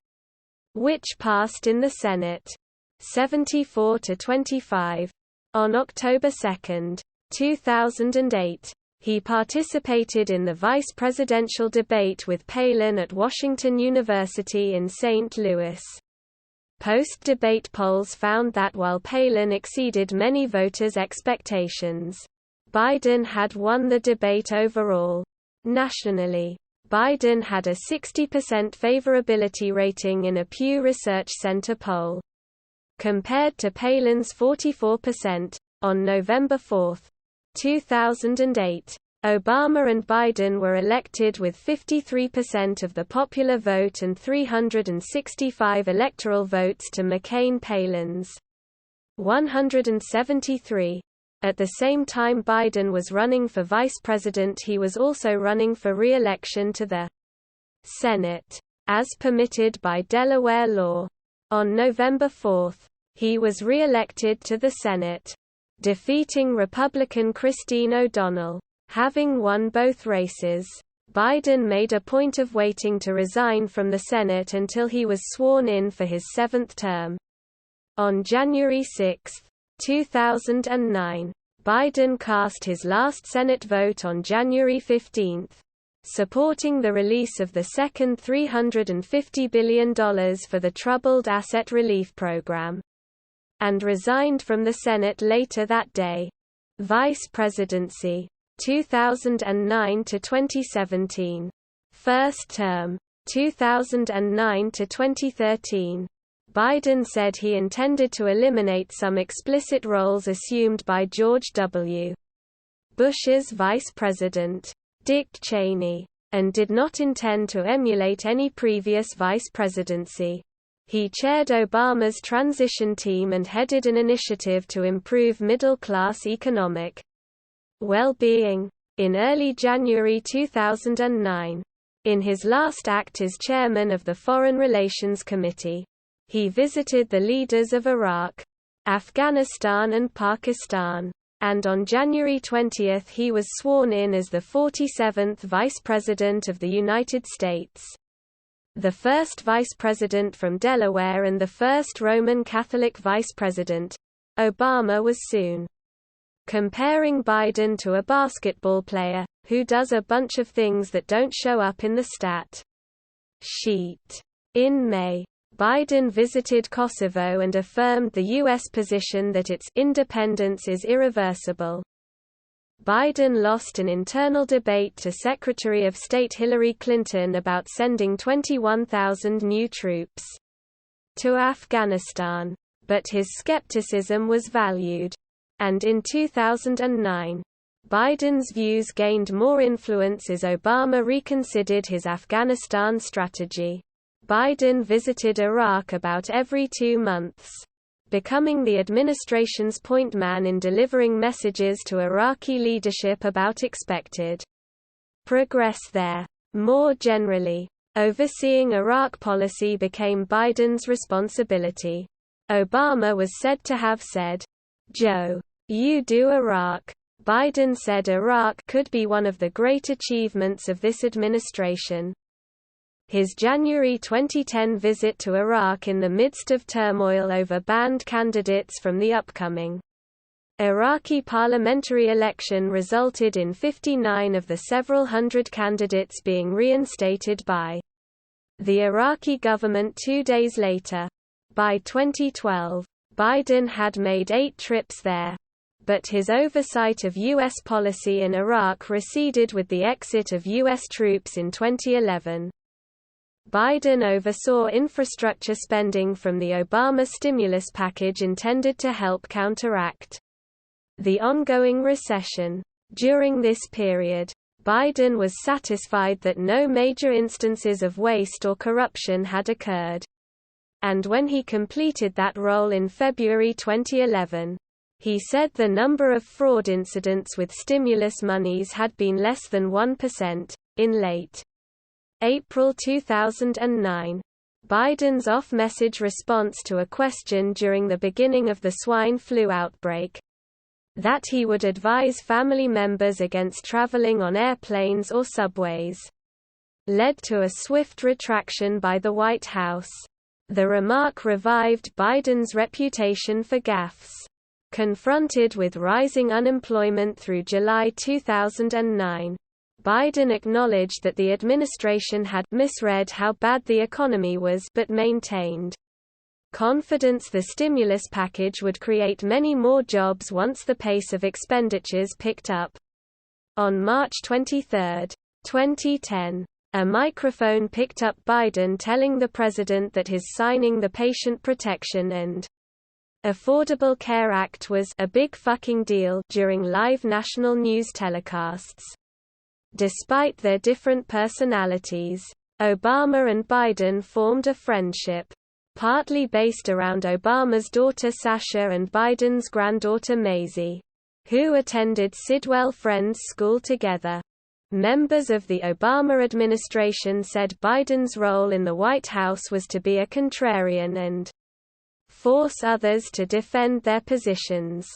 which passed in the Senate 74 to 25. On October 2, 2008, he participated in the vice presidential debate with Palin at Washington University in St. Louis. Post-debate polls found that while Palin exceeded many voters' expectations, Biden had won the debate overall. Nationally, Biden had a 60% favorability rating in a Pew Research Center poll, compared to Palin's 44%. On November 4, 2008. Obama and Biden were elected with 53% of the popular vote and 365 electoral votes to McCain-Palin's 173. At the same time Biden was running for vice president, he was also running for re-election to the Senate, as permitted by Delaware law. On November 4, he was re-elected to the Senate, defeating Republican Christine O'Donnell. Having won both races, Biden made a point of waiting to resign from the Senate until he was sworn in for his seventh term. On January 6, 2009, Biden cast his last Senate vote on January 15, supporting the release of the second $350 billion for the Troubled Asset Relief Program, and resigned from the Senate later that day. Vice Presidency 2009 to 2017. First term 2009 to 2013. Biden said he intended to eliminate some explicit roles assumed by George W. Bush's vice president, Dick Cheney, and did not intend to emulate any previous vice presidency. He chaired Obama's transition team and headed an initiative to improve middle-class economic well-being. In early January 2009, in his last act as chairman of the Foreign Relations Committee, he visited the leaders of Iraq, Afghanistan and Pakistan, and on January 20 he was sworn in as the 47th Vice President of the United States. The first Vice President from Delaware and the first Roman Catholic Vice President, Obama was soon comparing Biden to a basketball player, who does a bunch of things that don't show up in the stat sheet. In May, Biden visited Kosovo and affirmed the U.S. position that its independence is irreversible. Biden lost an internal debate to Secretary of State Hillary Clinton about sending 21,000 new troops to Afghanistan, but his skepticism was valued. And in 2009, Biden's views gained more influence as Obama reconsidered his Afghanistan strategy. Biden visited Iraq about every 2 months, becoming the administration's point man in delivering messages to Iraqi leadership about expected progress there. More generally, overseeing Iraq policy became Biden's responsibility. Obama was said to have said, "Joe, you do Iraq." Biden said Iraq could be one of the great achievements of this administration. His January 2010 visit to Iraq in the midst of turmoil over banned candidates from the upcoming Iraqi parliamentary election resulted in 59 of the several hundred candidates being reinstated by the Iraqi government 2 days later. By 2012, Biden had made 8 trips there, but his oversight of U.S. policy in Iraq receded with the exit of U.S. troops in 2011. Biden oversaw infrastructure spending from the Obama stimulus package intended to help counteract the ongoing recession. During this period, Biden was satisfied that no major instances of waste or corruption had occurred. And when he completed that role in February 2011, he said the number of fraud incidents with stimulus monies had been less than 1%. In late April 2009, Biden's off-message response to a question during the beginning of the swine flu outbreak, that he would advise family members against traveling on airplanes or subways, led to a swift retraction by the White House. The remark revived Biden's reputation for gaffes. Confronted with rising unemployment through July 2009, Biden acknowledged that the administration had misread how bad the economy was but maintained confidence the stimulus package would create many more jobs once the pace of expenditures picked up. On March 23, 2010, a microphone picked up Biden telling the president that his signing the Patient Protection and Affordable Care Act was a big fucking deal during live national news telecasts. Despite their different personalities, Obama and Biden formed a friendship, partly based around Obama's daughter Sasha and Biden's granddaughter Maisie, who attended Sidwell Friends School together. Members of the Obama administration said Biden's role in the White House was to be a contrarian and force others to defend their positions.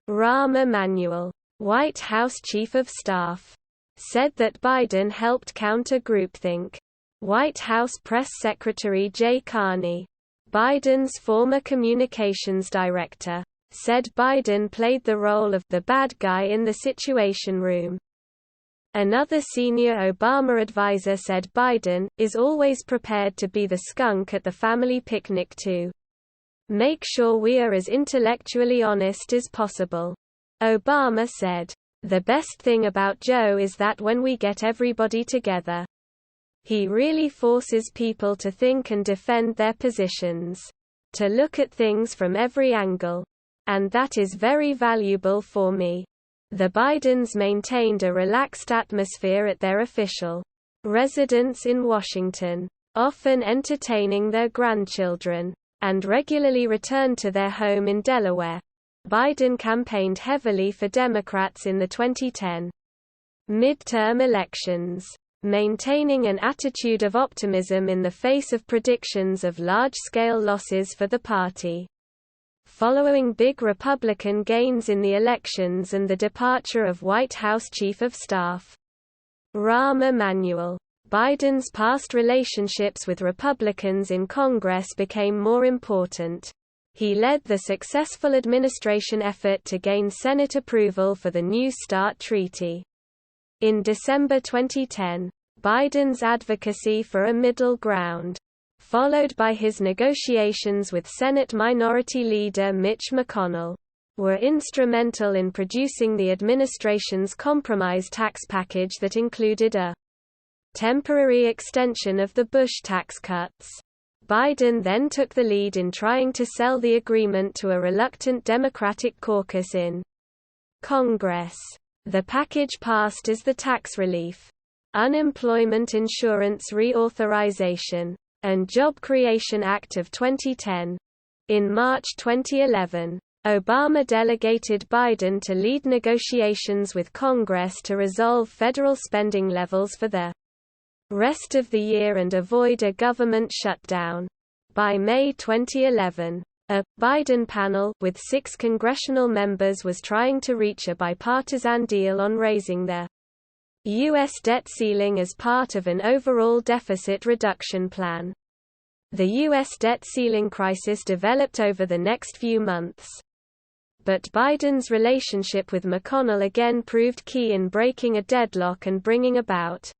Rahm Emanuel, White House Chief of Staff, said that Biden helped counter groupthink. White House Press Secretary Jay Carney, Biden's former communications director, said Biden played the role of the bad guy in the Situation Room. Another senior Obama advisor said Biden is always prepared to be the skunk at the family picnic to make sure we are as intellectually honest as possible. Obama said, "The best thing about Joe is that when we get everybody together, he really forces people to think and defend their positions, to look at things from every angle. And that is very valuable for me." The Bidens maintained a relaxed atmosphere at their official residence in Washington, often entertaining their grandchildren, and regularly returned to their home in Delaware. Biden campaigned heavily for Democrats in the 2010 midterm elections, maintaining an attitude of optimism in the face of predictions of large-scale losses for the party. Following big Republican gains in the elections and the departure of White House Chief of Staff Rahm Emanuel, Biden's past relationships with Republicans in Congress became more important. He led the successful administration effort to gain Senate approval for the New START treaty. In December 2010, Biden's advocacy for a middle ground, followed by his negotiations with Senate Minority Leader Mitch McConnell, were instrumental in producing the administration's compromise tax package that included a temporary extension of the Bush tax cuts. Biden then took the lead in trying to sell the agreement to a reluctant Democratic caucus in Congress. The package passed as the Tax Relief, Unemployment Insurance Reauthorization, and Job Creation Act of 2010. In March 2011, Obama delegated Biden to lead negotiations with Congress to resolve federal spending levels for the rest of the year and avoid a government shutdown. By May 2011, a Biden panel with 6 congressional members was trying to reach a bipartisan deal on raising the U.S. debt ceiling as part of an overall deficit reduction plan. The U.S. debt ceiling crisis developed over the next few months. But Biden's relationship with McConnell again proved key in breaking a deadlock and bringing about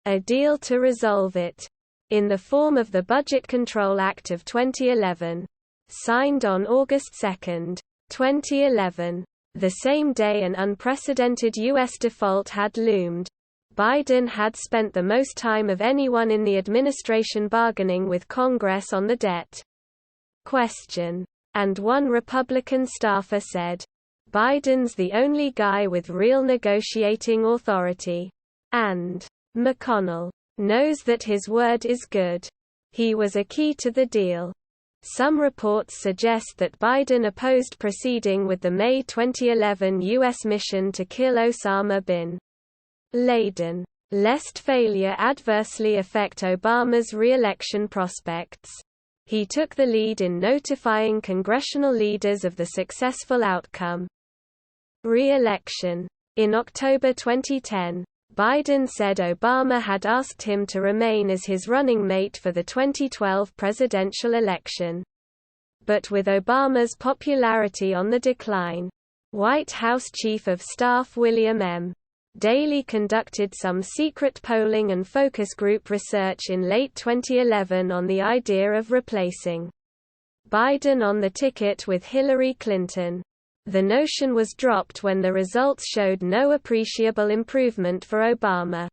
a deal to resolve it, in the form of the Budget Control Act of 2011, signed on August 2, 2011. The same day an unprecedented U.S. default had loomed. Biden had spent the most time of anyone in the administration bargaining with Congress on the debt question. And one Republican staffer said, "Biden's the only guy with real negotiating authority. And McConnell knows that his word is good. He was a key to the deal." Some reports suggest that Biden opposed proceeding with the May 2011 U.S. mission to kill Osama bin Laden, lest failure adversely affect Obama's re-election prospects. He took the lead in notifying congressional leaders of the successful outcome. Re-election. In October 2010, Biden said Obama had asked him to remain as his running mate for the 2012 presidential election. But with Obama's popularity on the decline, White House Chief of Staff William M. Daley conducted some secret polling and focus group research in late 2011 on the idea of replacing Biden on the ticket with Hillary Clinton. The notion was dropped when the results showed no appreciable improvement for Obama.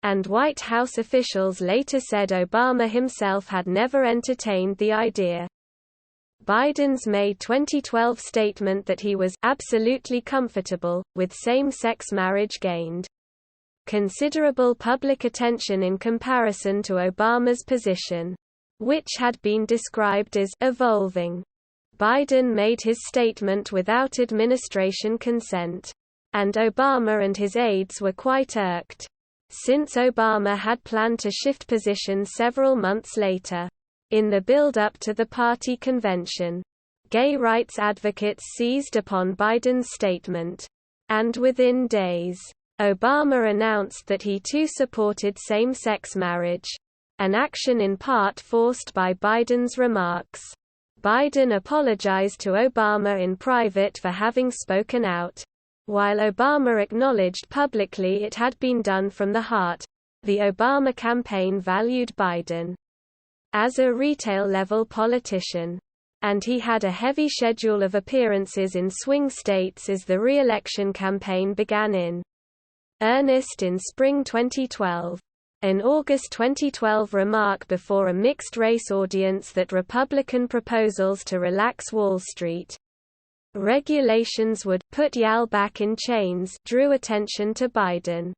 And White House officials later said Obama himself had never entertained the idea. Biden's May 2012 statement that he was absolutely comfortable with same-sex marriage gained considerable public attention in comparison to Obama's position, which had been described as evolving. Biden made his statement without administration consent, and Obama and his aides were quite irked, since Obama had planned to shift position several months later. In the build-up to the party convention, gay rights advocates seized upon Biden's statement, and within days, Obama announced that he too supported same-sex marriage, an action in part forced by Biden's remarks. Biden apologized to Obama in private for having spoken out. While Obama acknowledged publicly it had been done from the heart, the Obama campaign valued Biden as a retail-level politician, and he had a heavy schedule of appearances in swing states as the re-election campaign began in earnest in spring 2012. An August 2012 remark before a mixed-race audience that Republican proposals to relax Wall Street regulations would put Yale back in chains drew attention to Biden.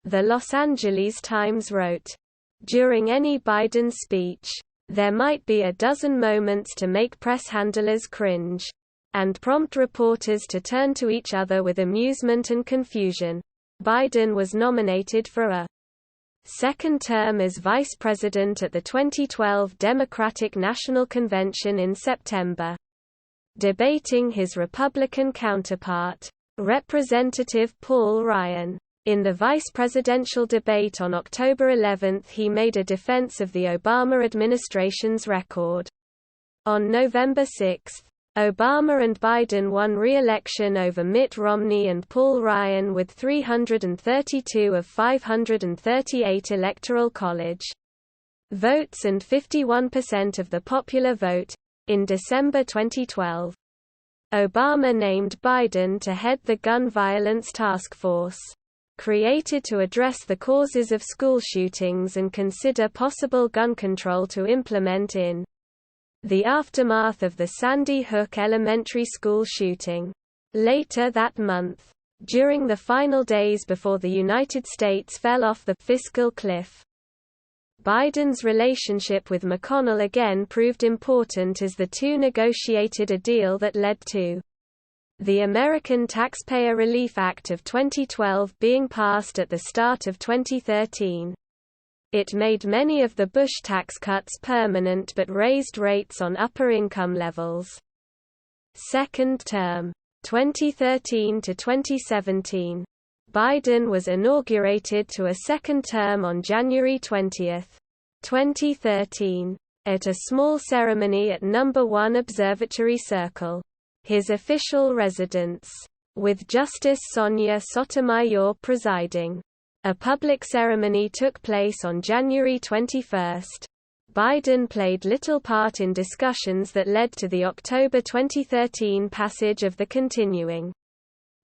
The Los Angeles Times wrote, "During any Biden speech, there might be a dozen moments to make press handlers cringe, and prompt reporters to turn to each other with amusement and confusion." Biden was nominated for a second term as vice president at the 2012 Democratic National Convention in September. Debating his Republican counterpart, Representative Paul Ryan, in the vice presidential debate on October 11 he made a defense of the Obama administration's record. On November 6, Obama and Biden won re-election over Mitt Romney and Paul Ryan with 332 of 538 Electoral College votes and 51% of the popular vote. In December 2012, Obama named Biden to head the Gun Violence Task Force, created to address the causes of school shootings and consider possible gun control to implement in the aftermath of the Sandy Hook Elementary School shooting. Later that month, during the final days before the United States fell off the fiscal cliff, Biden's relationship with McConnell again proved important as the two negotiated a deal that led to the American Taxpayer Relief Act of 2012 being passed at the start of 2013. It made many of the Bush tax cuts permanent but raised rates on upper income levels. Second term, 2013 to 2017. Biden was inaugurated to a second term on January 20, 2013, at a small ceremony at No. 1 Observatory Circle, his official residence, with Justice Sonia Sotomayor presiding. A public ceremony took place on January 21. Biden played little part in discussions that led to the October 2013 passage of the Continuing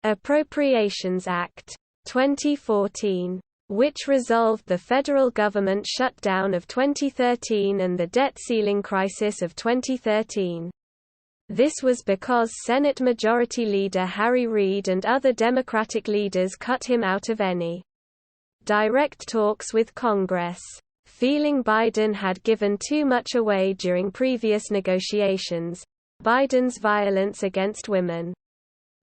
Appropriations Act, 2014, which resolved the federal government shutdown of 2013 and the debt ceiling crisis of 2013. This was because Senate Majority Leader Harry Reid and other Democratic leaders cut him out of any direct talks with Congress, feeling Biden had given too much away during previous negotiations. Biden's Violence Against Women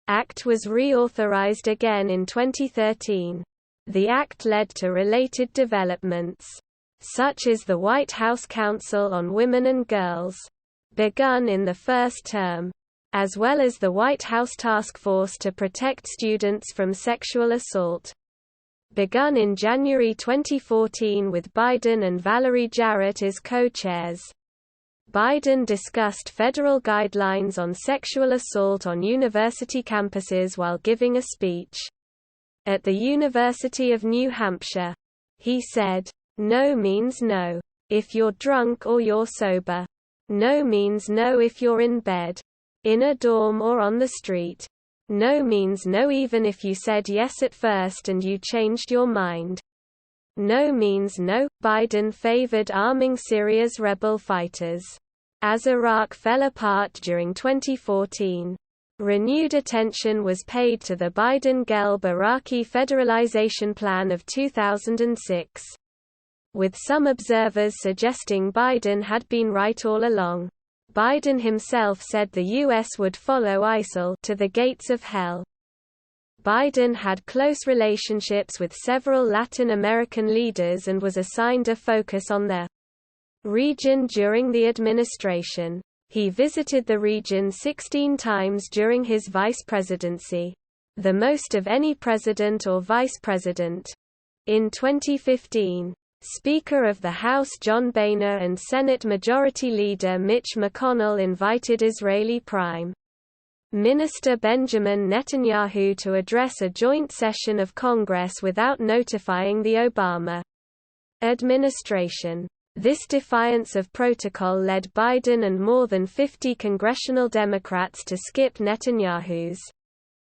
Act was reauthorized again in 2013. The act led to related developments, such as the White House Council on Women and Girls, begun in the first term, as well as the White House Task Force to Protect Students from Sexual Assault, begun in January 2014 with Biden and Valerie Jarrett as co-chairs. Biden discussed federal guidelines on sexual assault on university campuses while giving a speech at the University of New Hampshire. He said, "No means no. If you're drunk or you're sober. No means no if you're in bed, in a dorm or on the street. No means no even if you said yes at first and you changed your mind. No means no." Biden favored arming Syria's rebel fighters. as Iraq fell apart during 2014. Renewed attention was paid to the Biden-Gelb Iraqi federalization plan of 2006. With some observers suggesting Biden had been right all along. Biden himself said the U.S. would follow ISIL to the gates of hell. Biden had close relationships with several Latin American leaders and was assigned a focus on the region during the administration. He visited the region 16 times during his vice presidency, the most of any president or vice president. In 2015, Speaker of the House John Boehner and Senate Majority Leader Mitch McConnell invited Israeli Prime Minister Benjamin Netanyahu to address a joint session of Congress without notifying the Obama administration. This defiance of protocol led Biden and more than 50 congressional Democrats to skip Netanyahu's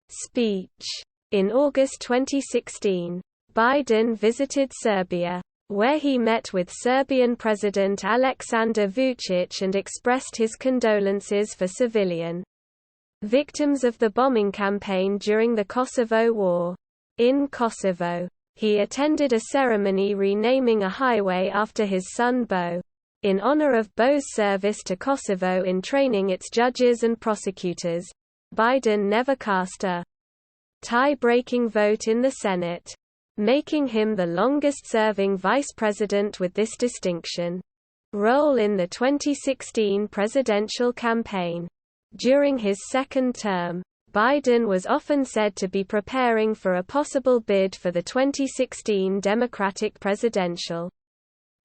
speech. In August 2016, Biden visited Serbia, where he met with Serbian President Aleksandar Vučić and expressed his condolences for civilian victims of the bombing campaign during the Kosovo War. In Kosovo, he attended a ceremony renaming a highway after his son Bo, in honor of Bo's service to Kosovo in training its judges and prosecutors. Biden never cast a tie-breaking vote in the Senate, making him the longest-serving vice president with this distinction. Role in the 2016 presidential campaign. During his second term, Biden was often said to be preparing for a possible bid for the 2016 Democratic presidential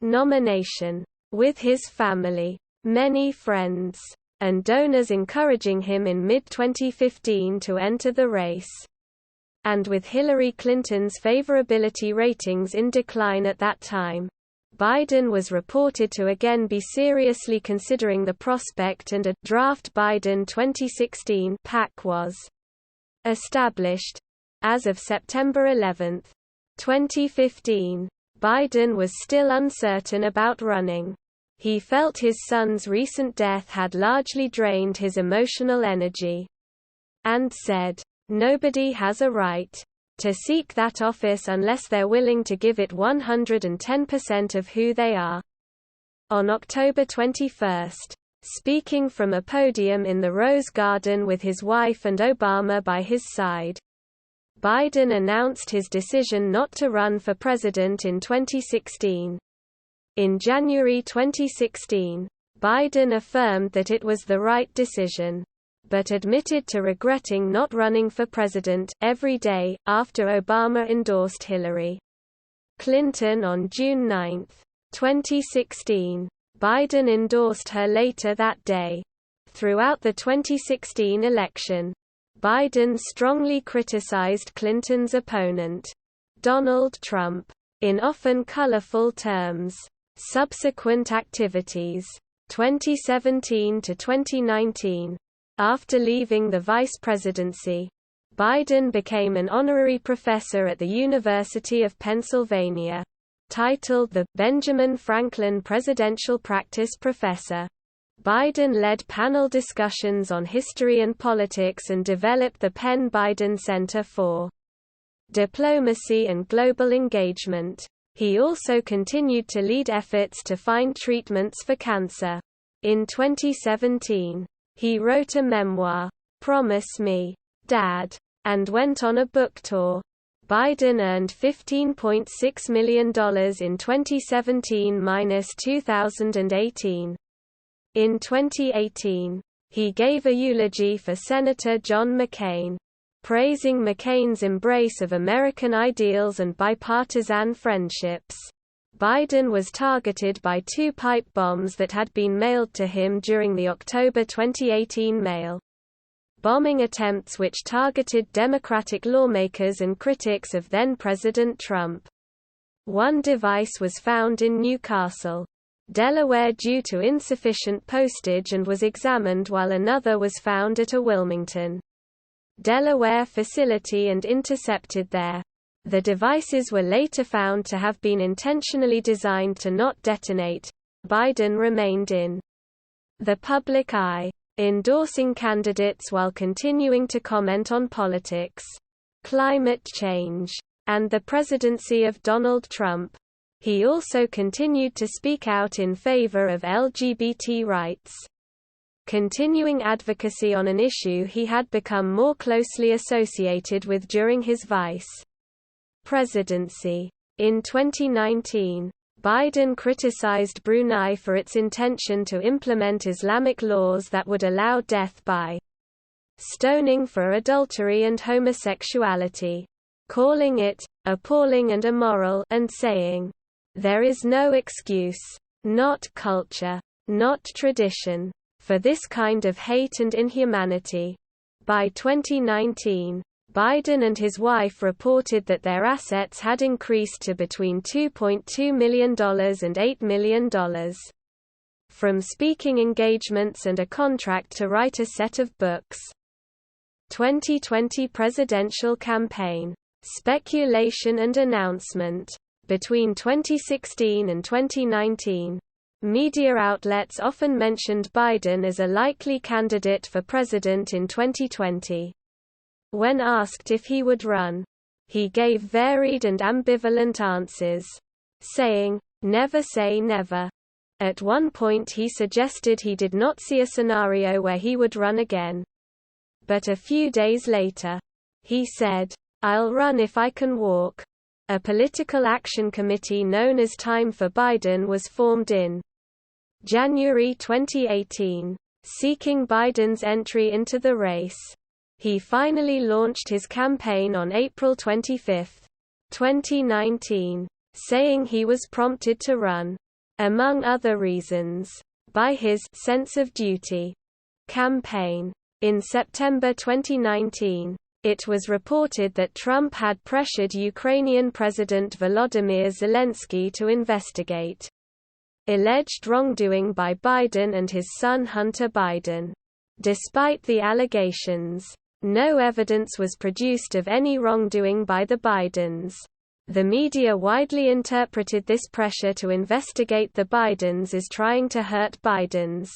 nomination, with his family, many friends, and donors encouraging him in mid-2015 to enter the race. And with Hillary Clinton's favorability ratings in decline at that time, Biden was reported to again be seriously considering the prospect, and a draft Biden 2016 PAC was established. As of September 11, 2015, Biden was still uncertain about running. He felt his son's recent death had largely drained his emotional energy, and said, "Nobody has a right to seek that office unless they're willing to give it 110% of who they are." On October 21, speaking from a podium in the Rose Garden with his wife and Obama by his side, Biden announced his decision not to run for president in 2016. In January 2016, Biden affirmed that it was the right decision, but admitted to regretting not running for president every day after Obama endorsed Hillary Clinton on June 9, 2016. Biden endorsed her later that day. Throughout the 2016 election, Biden strongly criticized Clinton's opponent, Donald Trump, in often colorful terms. Subsequent activities. 2017 to 2019. After leaving the vice presidency, Biden became an honorary professor at the University of Pennsylvania, titled the Benjamin Franklin Presidential Practice Professor. Biden led panel discussions on history and politics and developed the Penn Biden Center for Diplomacy and Global Engagement. He also continued to lead efforts to find treatments for cancer. In 2017, he wrote a memoir, Promise Me, Dad, and went on a book tour. Biden earned $15.6 million in 2017–2018. In 2018, he gave a eulogy for Senator John McCain, praising McCain's embrace of American ideals and bipartisan friendships. Biden was targeted by 2 pipe bombs that had been mailed to him during the October 2018 mail bombing attempts, which targeted Democratic lawmakers and critics of then-President Trump. One device was found in Newcastle, Delaware due to insufficient postage and was examined, while another was found at a Wilmington, Delaware facility and intercepted there. The devices were later found to have been intentionally designed to not detonate. Biden remained in the public eye, endorsing candidates while continuing to comment on politics, climate change, and the presidency of Donald Trump. He also continued to speak out in favor of LGBT rights, continuing advocacy on an issue he had become more closely associated with during his vice presidency. In 2019, Biden criticized Brunei for its intention to implement Islamic laws that would allow death by stoning for adultery and homosexuality, calling it appalling and immoral, and saying, "There is no excuse, not culture, not tradition, for this kind of hate and inhumanity." By 2019, Biden and his wife reported that their assets had increased to between $2.2 million and $8 million from speaking engagements and a contract to write a set of books. 2020 presidential campaign speculation and announcement. Between 2016 and 2019, media outlets often mentioned Biden as a likely candidate for president in 2020. When asked if he would run, he gave varied and ambivalent answers, saying, "Never say never." At one point he suggested he did not see a scenario where he would run again. But a few days later, he said, "I'll run if I can walk." A political action committee known as Time for Biden was formed in January 2018, seeking Biden's entry into the race. He finally launched his campaign on April 25, 2019, saying he was prompted to run, among other reasons, by his sense of duty campaign. In September 2019, it was reported that Trump had pressured Ukrainian President Volodymyr Zelensky to investigate alleged wrongdoing by Biden and his son Hunter Biden. Despite the allegations, no evidence was produced of any wrongdoing by the Bidens. The media widely interpreted this pressure to investigate the Bidens as trying to hurt Biden's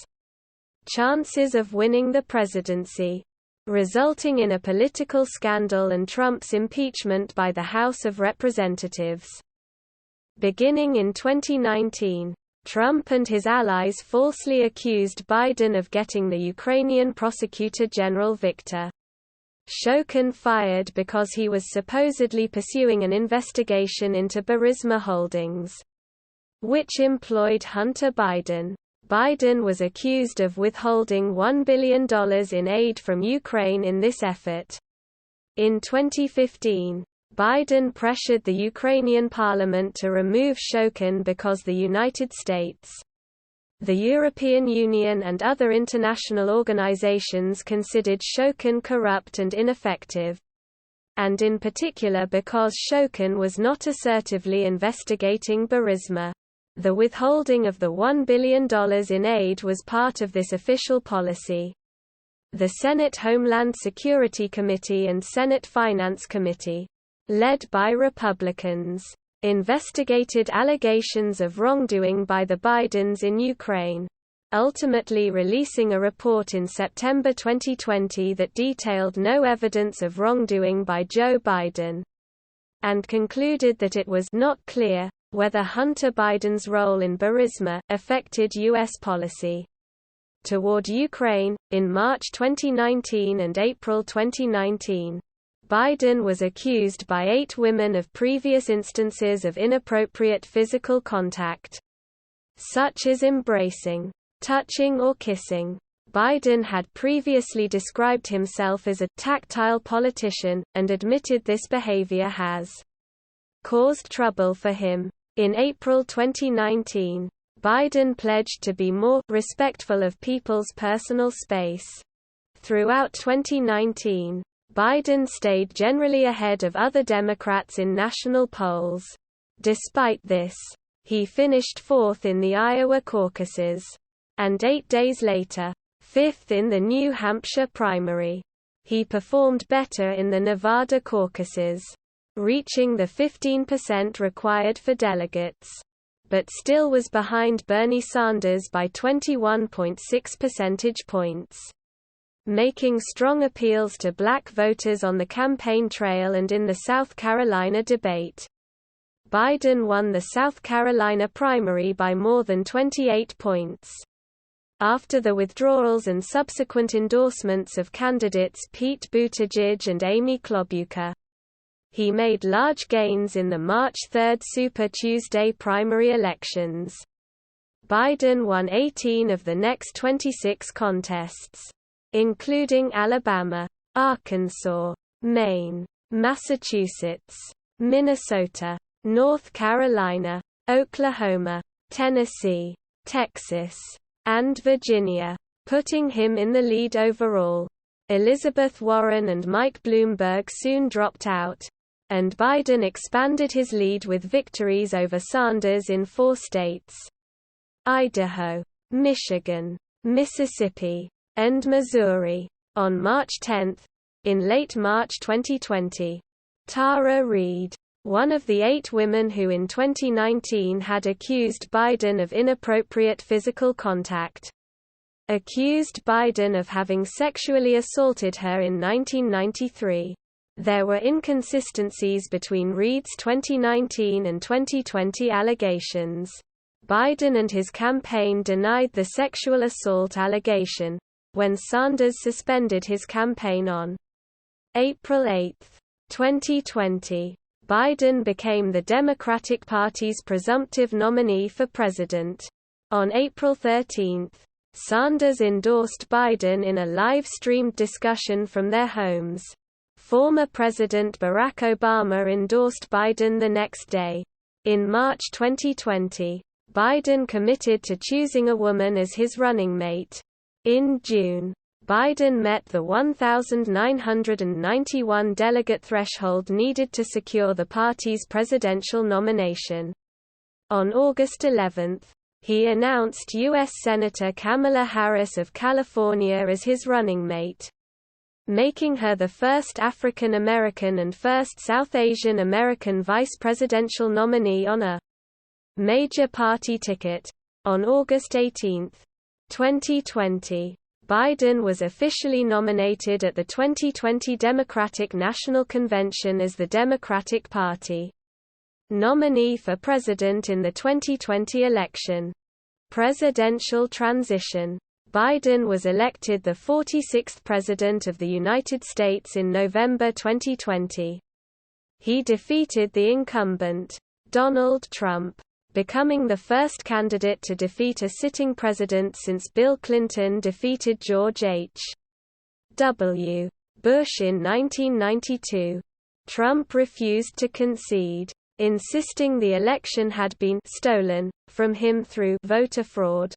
chances of winning the presidency, resulting in a political scandal and Trump's impeachment by the House of Representatives. Beginning in 2019, Trump and his allies falsely accused Biden of getting the Ukrainian Prosecutor General Viktor Shokin fired because he was supposedly pursuing an investigation into Burisma Holdings, which employed Hunter Biden. Biden was accused of withholding $1 billion in aid from Ukraine in this effort. In 2015, Biden pressured the Ukrainian parliament to remove Shokin because the United States, the European Union and other international organizations considered Shokin corrupt and ineffective. And in particular because Shokin was not assertively investigating Burisma. The withholding of the $1 billion in aid was part of this official policy. The Senate Homeland Security Committee and Senate Finance Committee, led by Republicans, investigated allegations of wrongdoing by the Bidens in Ukraine, ultimately releasing a report in September 2020 that detailed no evidence of wrongdoing by Joe Biden, and concluded that it was not clear whether Hunter Biden's role in Burisma affected U.S. policy toward Ukraine. In March 2019 and April 2019, Biden was accused by 8 women of previous instances of inappropriate physical contact, such as embracing, touching or kissing. Biden had previously described himself as a tactile politician, and admitted this behavior has caused trouble for him. In April 2019, Biden pledged to be more respectful of people's personal space. Throughout 2019, Biden stayed generally ahead of other Democrats in national polls. Despite this, he finished 4th in the Iowa caucuses, and 8 days later, 5th in the New Hampshire primary. He performed better in the Nevada caucuses, reaching the 15% required for delegates. but still was behind Bernie Sanders by 21.6 percentage points. Making strong appeals to black voters on the campaign trail and in the South Carolina debate. Biden won the South Carolina primary by more than 28 points. After the withdrawals and subsequent endorsements of candidates Pete Buttigieg and Amy Klobuchar, he made large gains in the March 3 Super Tuesday primary elections. Biden won 18 of the next 26 contests, including Alabama, Arkansas, Maine, Massachusetts, Minnesota, North Carolina, Oklahoma, Tennessee, Texas, and Virginia, putting him in the lead overall. Elizabeth Warren and Mike Bloomberg soon dropped out, and Biden expanded his lead with victories over Sanders in 4 states: Idaho, Michigan, Mississippi, and Missouri. On March 10, in late March 2020, Tara Reade, one of the 8 women who in 2019 had accused Biden of inappropriate physical contact, accused Biden of having sexually assaulted her in 1993. There were inconsistencies between Reade's 2019 and 2020 allegations. Biden and his campaign denied the sexual assault allegation, when Sanders suspended his campaign on April 8, 2020. Biden became the Democratic Party's presumptive nominee for president. On April 13, Sanders endorsed Biden in a live-streamed discussion from their homes. Former President Barack Obama endorsed Biden the next day. In March 2020, Biden committed to choosing a woman as his running mate. In June, Biden met the 1,991 delegate threshold needed to secure the party's presidential nomination. On August 11, he announced U.S. Senator Kamala Harris of California as his running mate, making her the first African American and first South Asian American vice presidential nominee on a major party ticket. On August 18, 2020, Biden was officially nominated at the 2020 Democratic National Convention as the Democratic Party nominee for president in the 2020 election. Presidential transition. Biden was elected the 46th President of the United States in November 2020. He defeated the incumbent, Donald Trump, becoming the first candidate to defeat a sitting president since Bill Clinton defeated George H.W. Bush in 1992. Trump refused to concede, insisting the election had been stolen from him through voter fraud,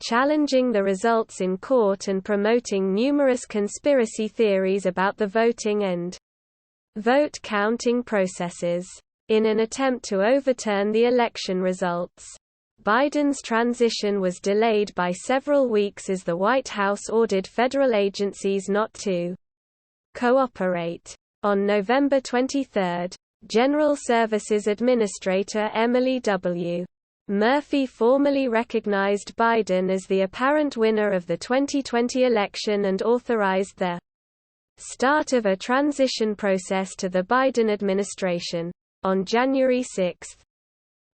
challenging the results in court and promoting numerous conspiracy theories about the voting and vote counting processes. In an attempt to overturn the election results, Biden's transition was delayed by several weeks as the White House ordered federal agencies not to cooperate. On November 23, General Services Administrator Emily W. Murphy formally recognized Biden as the apparent winner of the 2020 election and authorized the start of a transition process to the Biden administration. On January 6,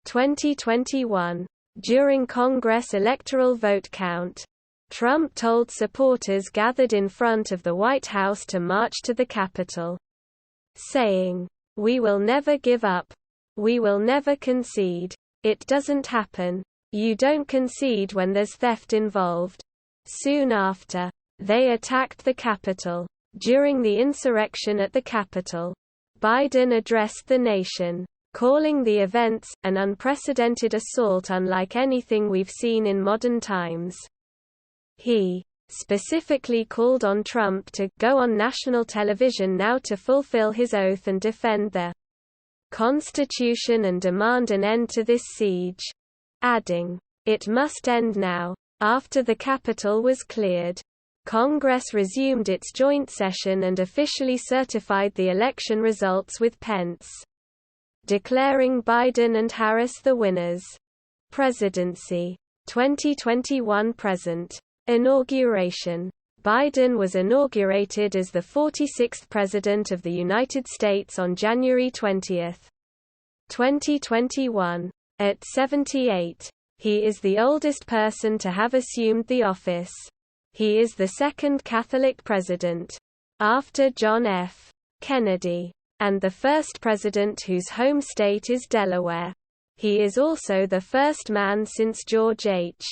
2021, during Congress electoral vote count, Trump told supporters gathered in front of the White House to march to the Capitol, saying, "We will never give up. We will never concede. It doesn't happen. You don't concede when there's theft involved." Soon after, they attacked the Capitol. During the insurrection at the Capitol, Biden addressed the nation, calling the events an unprecedented assault unlike anything we've seen in modern times. He specifically called on Trump to go on national television now to fulfill his oath and defend the Constitution and demand an end to this siege, adding, "It must end now." After the Capitol was cleared, Congress resumed its joint session and officially certified the election results with Pence declaring Biden and Harris the winners. Presidency 2021 present. Inauguration. Biden was inaugurated as the 46th President of the United States on January 20, 2021. At 78. He is the oldest person to have assumed the office. He is the second Catholic president, after John F. Kennedy, and the first president whose home state is Delaware. He is also the first man since George H.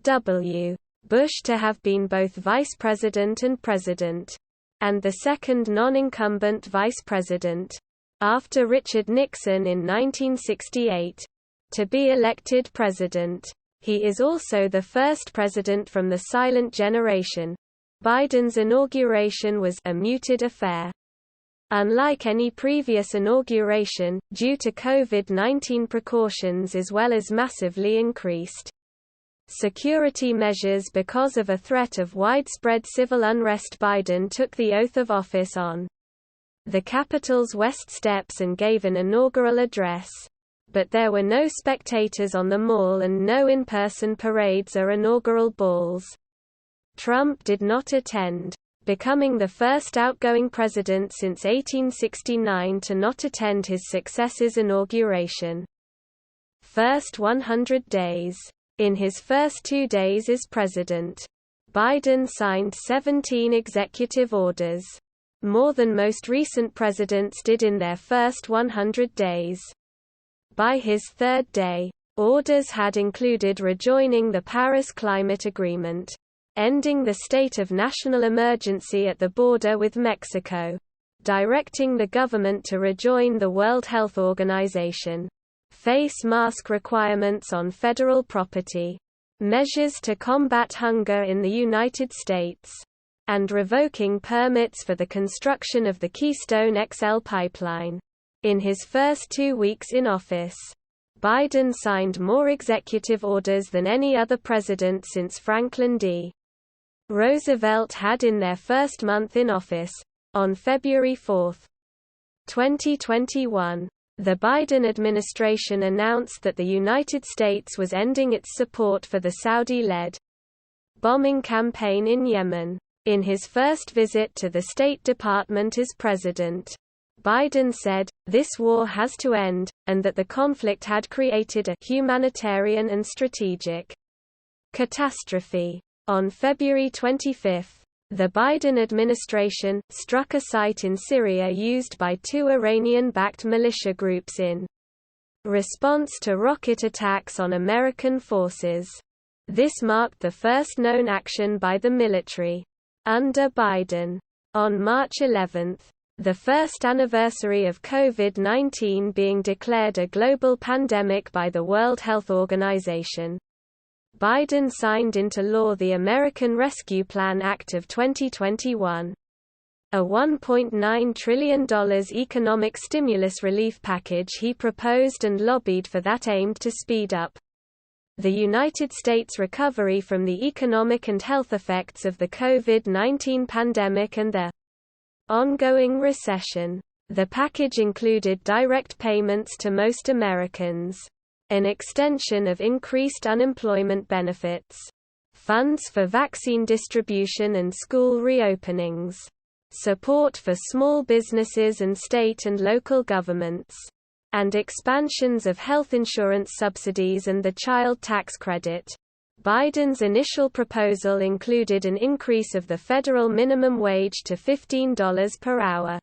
W. Bush to have been both vice president and president, and the second non-incumbent vice president, after Richard Nixon in 1968, to be elected president. He is also the first president from the silent generation. Biden's inauguration was a muted affair. Unlike any previous inauguration, due to COVID-19 precautions as well as massively increased security measures because of a threat of widespread civil unrest, Biden took the oath of office on the Capitol's West Steps and gave an inaugural address. But there were no spectators on the Mall and no in-person parades or inaugural balls. Trump did not attend, becoming the first outgoing president since 1869 to not attend his successor's inauguration. First 100 days. In his first 2 days as president, Biden signed 17 executive orders, more than most recent presidents did in their first 100 days. By his third day, orders had included rejoining the Paris Climate Agreement, ending the state of national emergency at the border with Mexico, directing the government to rejoin the World Health Organization, face mask requirements on federal property, measures to combat hunger in the United States, and revoking permits for the construction of the Keystone XL pipeline. In his first 2 weeks in office, Biden signed more executive orders than any other president since Franklin D. Roosevelt had in their first month in office. On February 4, 2021, the Biden administration announced that the United States was ending its support for the Saudi-led bombing campaign in Yemen. In his first visit to the State Department as president, Biden said, "This war has to end," and that the conflict had created a humanitarian and strategic catastrophe. On February 25, the Biden administration struck a site in Syria used by 2 Iranian-backed militia groups in response to rocket attacks on American forces. This marked the first known action by the military under Biden. On March 11, the first anniversary of COVID-19 being declared a global pandemic by the World Health Organization, Biden signed into law the American Rescue Plan Act of 2021, a $1.9 trillion economic stimulus relief package he proposed and lobbied for that aimed to speed up the United States' recovery from the economic and health effects of the COVID-19 pandemic and the ongoing recession. The package included direct payments to most Americans, an extension of increased unemployment benefits, funds for vaccine distribution and school reopenings, support for small businesses and state and local governments, and expansions of health insurance subsidies and the child tax credit. Biden's initial proposal included an increase of the federal minimum wage to $15 per hour.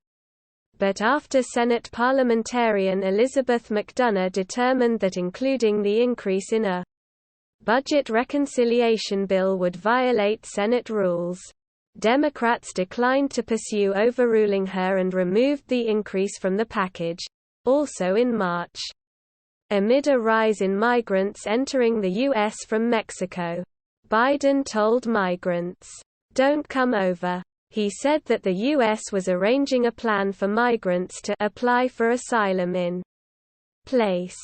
But after Senate parliamentarian Elizabeth McDonough determined that including the increase in a budget reconciliation bill would violate Senate rules, Democrats declined to pursue overruling her and removed the increase from the package. Also in March, amid a rise in migrants entering the U.S. from Mexico, Biden told migrants, "Don't come over." He said that the U.S. was arranging a plan for migrants to apply for asylum in place,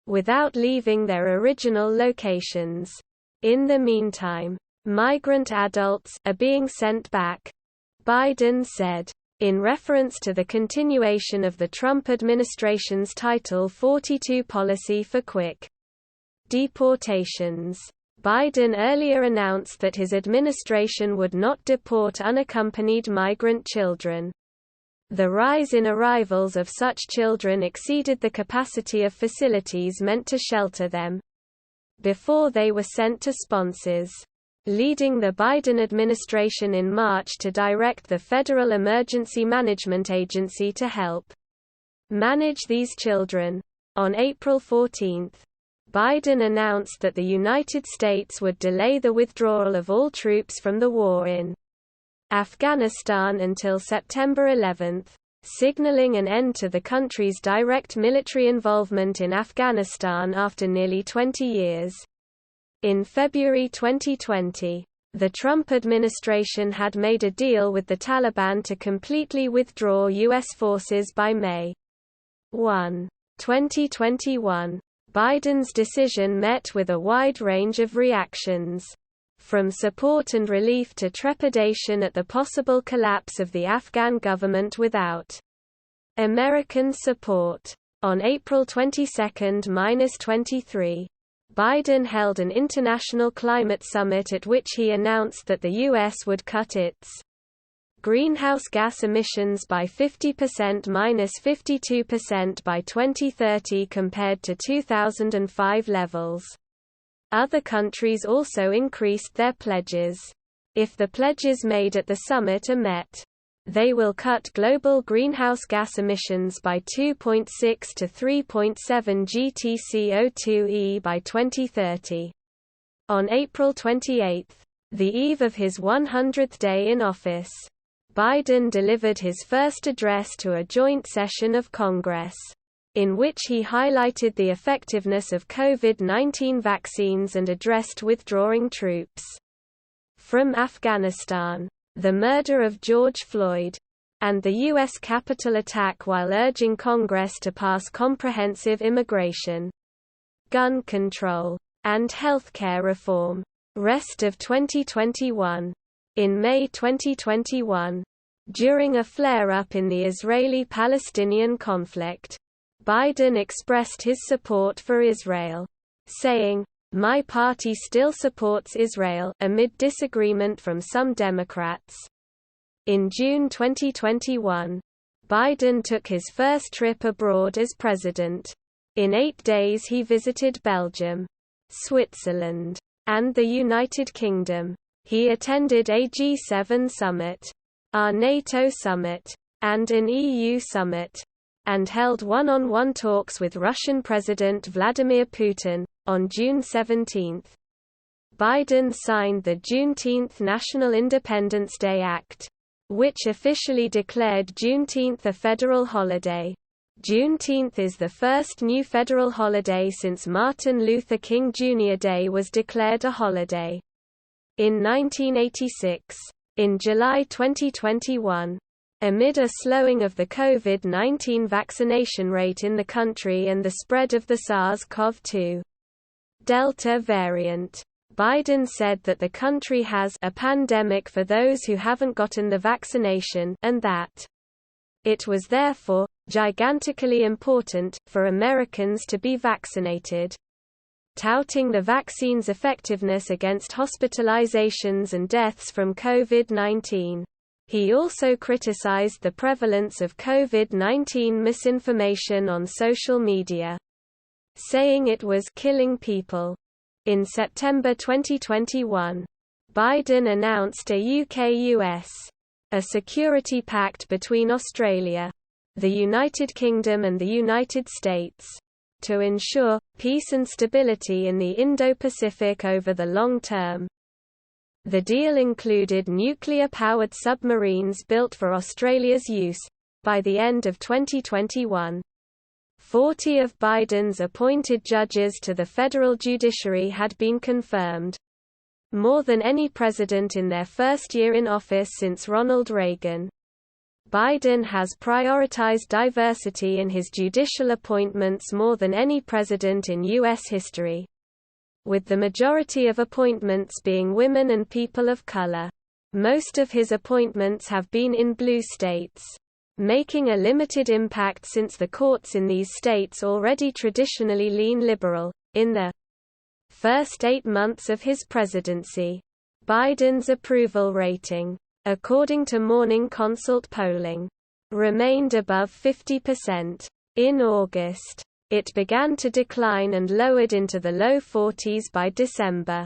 without leaving their original locations. In the meantime, migrant adults are being sent back. Biden said, in reference to the continuation of the Trump administration's Title 42 policy for quick deportations. Biden earlier announced that his administration would not deport unaccompanied migrant children. The rise in arrivals of such children exceeded the capacity of facilities meant to shelter them before they were sent to sponsors, leading the Biden administration in March to direct the Federal Emergency Management Agency to help manage these children. On April 14, Biden announced that the United States would delay the withdrawal of all troops from the war in Afghanistan until September 11, signaling an end to the country's direct military involvement in Afghanistan after nearly 20 years. In February 2020, the Trump administration had made a deal with the Taliban to completely withdraw U.S. forces by May 1, 2021. Biden's decision met with a wide range of reactions, from support and relief to trepidation at the possible collapse of the Afghan government without American support. On April 22–23, Biden held an international climate summit at which he announced that the U.S. would cut its greenhouse gas emissions by 50%–52% by 2030 compared to 2005 levels. Other countries also increased their pledges. If the pledges made at the summit are met, they will cut global greenhouse gas emissions by 2.6 to 3.7 GTCO2e by 2030. On April 28, the eve of his 100th day in office, Biden delivered his first address to a joint session of Congress, in which he highlighted the effectiveness of COVID-19 vaccines and addressed withdrawing troops from Afghanistan, the murder of George Floyd, and the U.S. Capitol attack, while urging Congress to pass comprehensive immigration, gun control, and healthcare reform. Rest of 2021. In May 2021, during a flare-up in the Israeli-Palestinian conflict, Biden expressed his support for Israel, saying, "My party still supports Israel," amid disagreement from some Democrats. In June 2021, Biden took his first trip abroad as president. In 8 days he visited Belgium, Switzerland, and the United Kingdom. He attended a G7 summit, a NATO summit, and an EU summit, and held one-on-one talks with Russian President Vladimir Putin. On June 17, Biden signed the Juneteenth National Independence Day Act, which officially declared Juneteenth a federal holiday. Juneteenth is the first new federal holiday since Martin Luther King Jr. Day was declared a holiday in 1986. In July 2021, amid a slowing of the COVID-19 vaccination rate in the country and the spread of the SARS-CoV-2 Delta variant, Biden said that the country has a pandemic for those who haven't gotten the vaccination, and that it was therefore gigantically important for Americans to be vaccinated. Touting the vaccine's effectiveness against hospitalizations and deaths from COVID-19. He also criticized the prevalence of COVID-19 misinformation on social media, saying it was killing people. In September 2021, Biden announced a UK-US a security pact between Australia, the United Kingdom and the United States to ensure peace and stability in the Indo-Pacific over the long term. The deal included nuclear-powered submarines built for Australia's use. By the end of 2021, 40 of Biden's appointed judges to the federal judiciary had been confirmed, more than any president in their first year in office since Ronald Reagan. Biden has prioritized diversity in his judicial appointments more than any president in U.S. history, with the majority of appointments being women and people of color. Most of his appointments have been in blue states, making a limited impact since the courts in these states already traditionally lean liberal. In the first 8 months of his presidency, Biden's approval rating, according to Morning Consult polling, remained above 50%. In August, it began to decline and lowered into the low 40s by December.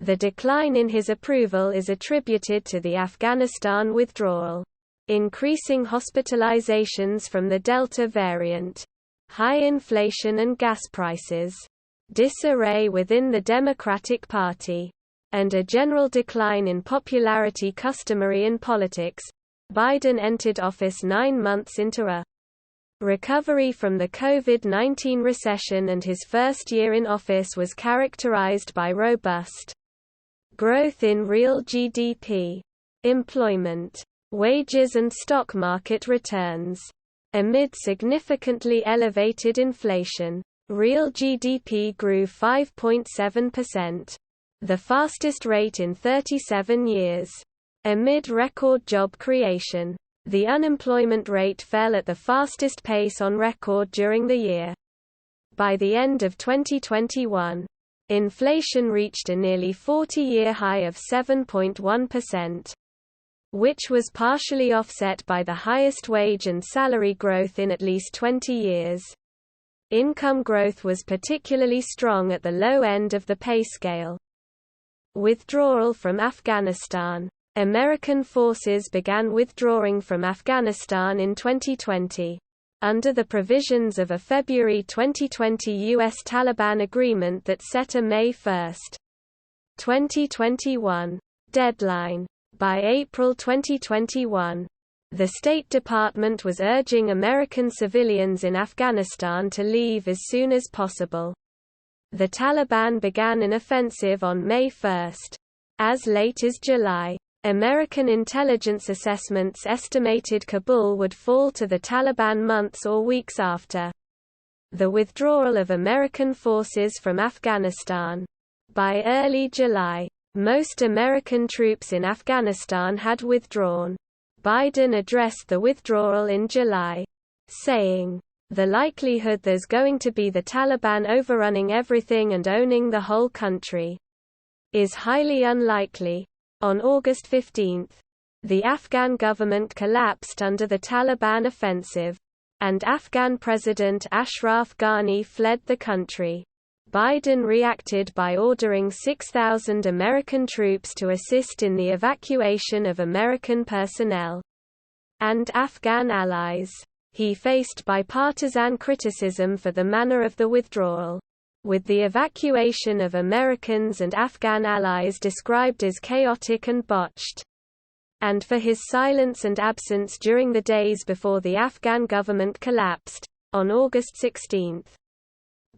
The decline in his approval is attributed to the Afghanistan withdrawal, increasing hospitalizations from the Delta variant, high inflation and gas prices, disarray within the Democratic Party, and a general decline in popularity customary in politics. Biden entered office 9 months into a recovery from the COVID-19 recession, and his first year in office was characterized by robust growth in real GDP, employment, wages and stock market returns. Amid significantly elevated inflation, real GDP grew 5.7%, the fastest rate in 37 years. Amid record job creation, the unemployment rate fell at the fastest pace on record during the year. By the end of 2021, inflation reached a nearly 40-year high of 7.1%, which was partially offset by the highest wage and salary growth in at least 20 years. Income growth was particularly strong at the low end of the pay scale. Withdrawal from Afghanistan. American forces began withdrawing from Afghanistan in 2020, under the provisions of a February 2020 U.S. Taliban agreement that set a May 1, 2021, deadline. By April 2021, the State Department was urging American civilians in Afghanistan to leave as soon as possible. The Taliban began an offensive on May 1. As late as July, American intelligence assessments estimated Kabul would fall to the Taliban months or weeks after the withdrawal of American forces from Afghanistan. By early July, most American troops in Afghanistan had withdrawn. Biden addressed the withdrawal in July, saying, "The likelihood there's going to be the Taliban overrunning everything and owning the whole country is highly unlikely." On August 15, the Afghan government collapsed under the Taliban offensive, and Afghan President Ashraf Ghani fled the country. Biden reacted by ordering 6,000 American troops to assist in the evacuation of American personnel and Afghan allies. He faced bipartisan criticism for the manner of the withdrawal, with the evacuation of Americans and Afghan allies described as chaotic and botched, and for his silence and absence during the days before the Afghan government collapsed. On August 16,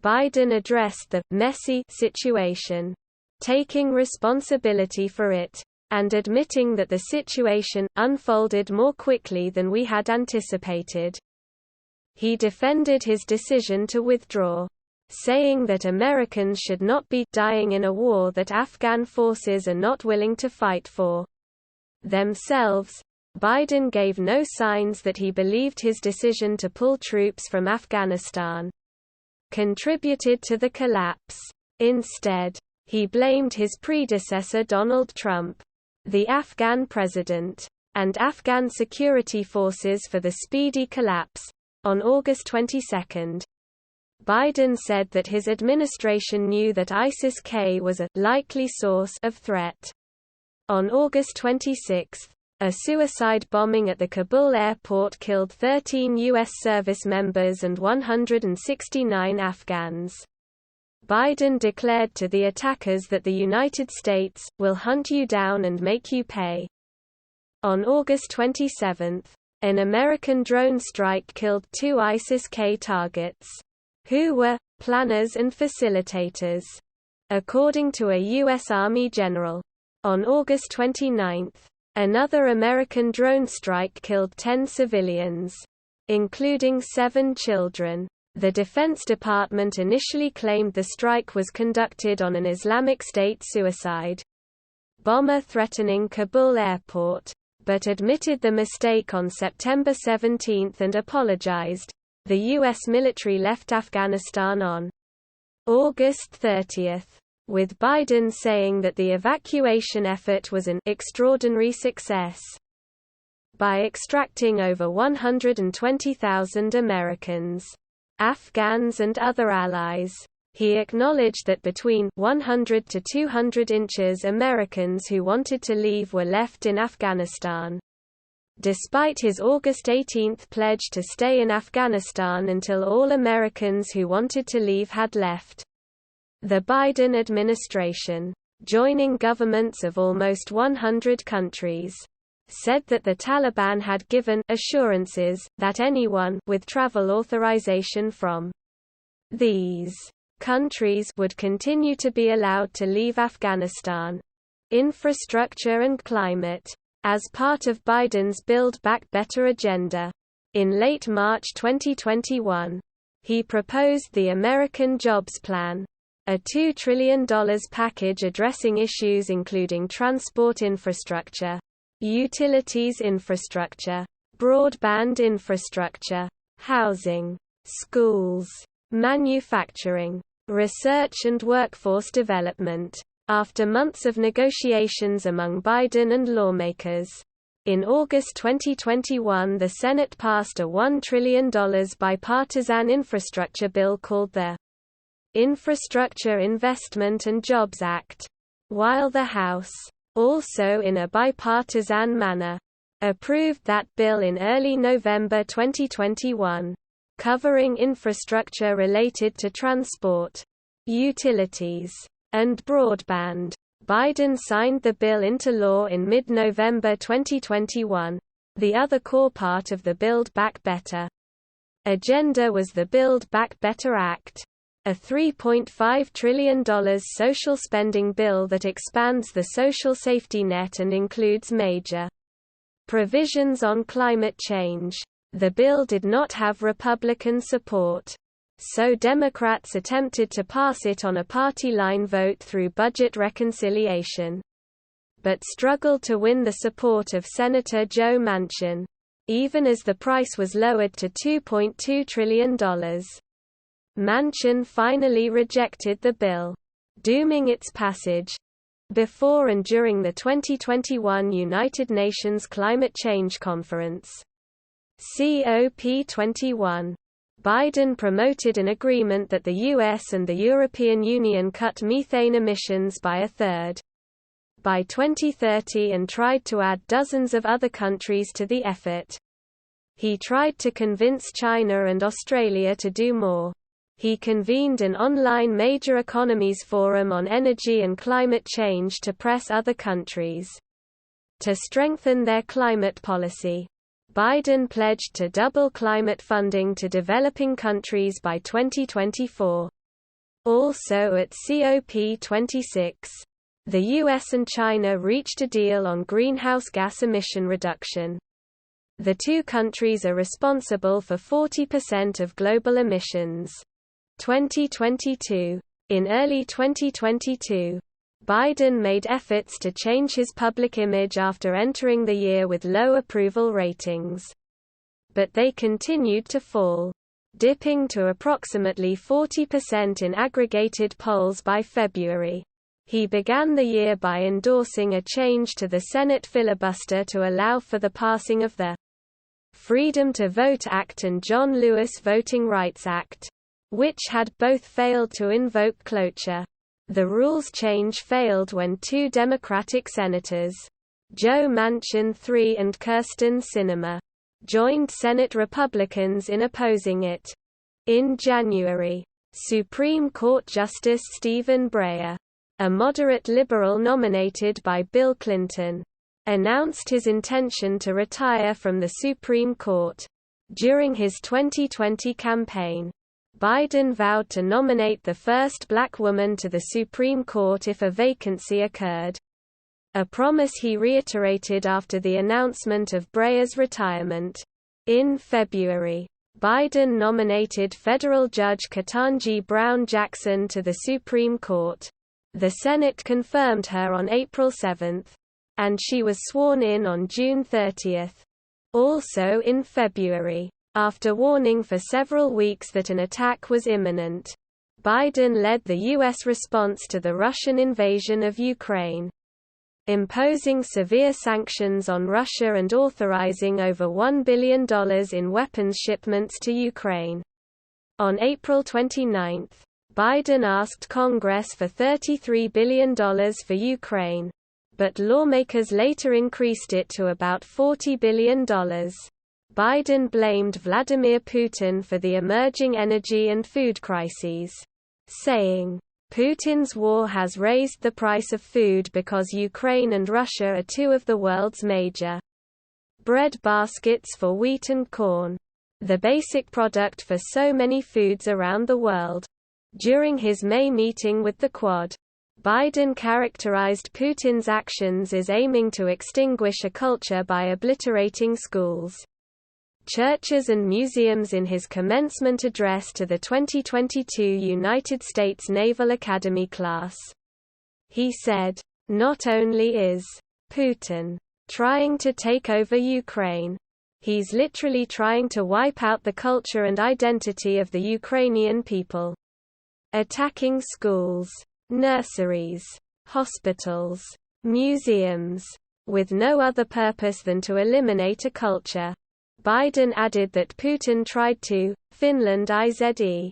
Biden addressed the messy situation, taking responsibility for it, and admitting that the situation unfolded more quickly than we had anticipated. He defended his decision to withdraw, saying that Americans should not be dying in a war that Afghan forces are not willing to fight for themselves. Biden gave no signs that he believed his decision to pull troops from Afghanistan contributed to the collapse. Instead, he blamed his predecessor Donald Trump, the Afghan president, and Afghan security forces for the speedy collapse. On August 22, Biden said that his administration knew that ISIS-K was a likely source of threat. On August 26, a suicide bombing at the Kabul airport killed 13 U.S. service members and 169 Afghans. Biden declared to the attackers that the United States will hunt you down and make you pay. On August 27, an American drone strike killed 2 ISIS-K targets, who were planners and facilitators, according to a U.S. Army general. On August 29, another American drone strike killed 10 civilians, including 7 children. The Defense Department initially claimed the strike was conducted on an Islamic State suicide bomber threatening Kabul airport, but admitted the mistake on September 17 and apologized. The U.S. military left Afghanistan on August 30, with Biden saying that the evacuation effort was an extraordinary success. By extracting over 120,000 Americans, Afghans and other allies, he acknowledged that between 100 to 200 inches Americans who wanted to leave were left in Afghanistan. Despite his August 18 pledge to stay in Afghanistan until all Americans who wanted to leave had left. The Biden administration, joining governments of almost 100 countries, said that the Taliban had given assurances that anyone with travel authorization from these countries would continue to be allowed to leave Afghanistan. Infrastructure and climate. As part of Biden's Build Back Better agenda, in late March 2021, he proposed the American Jobs Plan, a $2 trillion package addressing issues including transport infrastructure, utilities infrastructure, broadband infrastructure, housing, schools, manufacturing, research and workforce development. After months of negotiations among Biden and lawmakers, in August 2021 the Senate passed a $1 trillion bipartisan infrastructure bill called the Infrastructure Investment and Jobs Act, while the House, also in a bipartisan manner, approved that bill in early November 2021, covering infrastructure related to transport, utilities, and broadband. Biden signed the bill into law in mid-November 2021. The other core part of the Build Back Better agenda was the Build Back Better Act, a $3.5 trillion social spending bill that expands the social safety net and includes major provisions on climate change. The bill did not have Republican support, so Democrats attempted to pass it on a party-line vote through budget reconciliation, but struggled to win the support of Senator Joe Manchin, even as the price was lowered to $2.2 trillion. Manchin finally rejected the bill, dooming its passage. Before and during the 2021 United Nations Climate Change Conference, COP21, Biden promoted an agreement that the US and the European Union cut methane emissions by a third by 2030 and tried to add dozens of other countries to the effort. He tried to convince China and Australia to do more. He convened an online Major Economies Forum on energy and climate change to press other countries to strengthen their climate policy. Biden pledged to double climate funding to developing countries by 2024. Also at COP26, the US and China reached a deal on greenhouse gas emission reduction. The two countries are responsible for 40% of global emissions. 2022. In early 2022, Biden made efforts to change his public image after entering the year with low approval ratings. But they continued to fall, dipping to approximately 40% in aggregated polls by February. He began the year by endorsing a change to the Senate filibuster to allow for the passing of the Freedom to Vote Act and John Lewis Voting Rights Act, which had both failed to invoke cloture. The rules change failed when two Democratic senators, Joe Manchin III and Kyrsten Sinema, joined Senate Republicans in opposing it. In January, Supreme Court Justice Stephen Breyer, a moderate liberal nominated by Bill Clinton, announced his intention to retire from the Supreme Court. During his 2020 campaign, Biden vowed to nominate the first black woman to the Supreme Court if a vacancy occurred, a promise he reiterated after the announcement of Breyer's retirement. In February, Biden nominated federal judge Ketanji Brown Jackson to the Supreme Court. The Senate confirmed her on April 7, and she was sworn in on June 30. Also in February, after warning for several weeks that an attack was imminent, Biden led the U.S. response to the Russian invasion of Ukraine, imposing severe sanctions on Russia and authorizing over $1 billion in weapons shipments to Ukraine. On April 29, Biden asked Congress for $33 billion for Ukraine, but lawmakers later increased it to about $40 billion. Biden blamed Vladimir Putin for the emerging energy and food crises, saying, "Putin's war has raised the price of food because Ukraine and Russia are two of the world's major bread baskets for wheat and corn, the basic product for so many foods around the world." During his May meeting with the Quad, Biden characterized Putin's actions as aiming to extinguish a culture by obliterating schools, churches and museums in his commencement address to the 2022 United States Naval Academy class. He said, "Not only is Putin trying to take over Ukraine, he's literally trying to wipe out the culture and identity of the Ukrainian people. Attacking schools, nurseries, hospitals, museums, with no other purpose than to eliminate a culture." Biden added that Putin tried to Finland IZE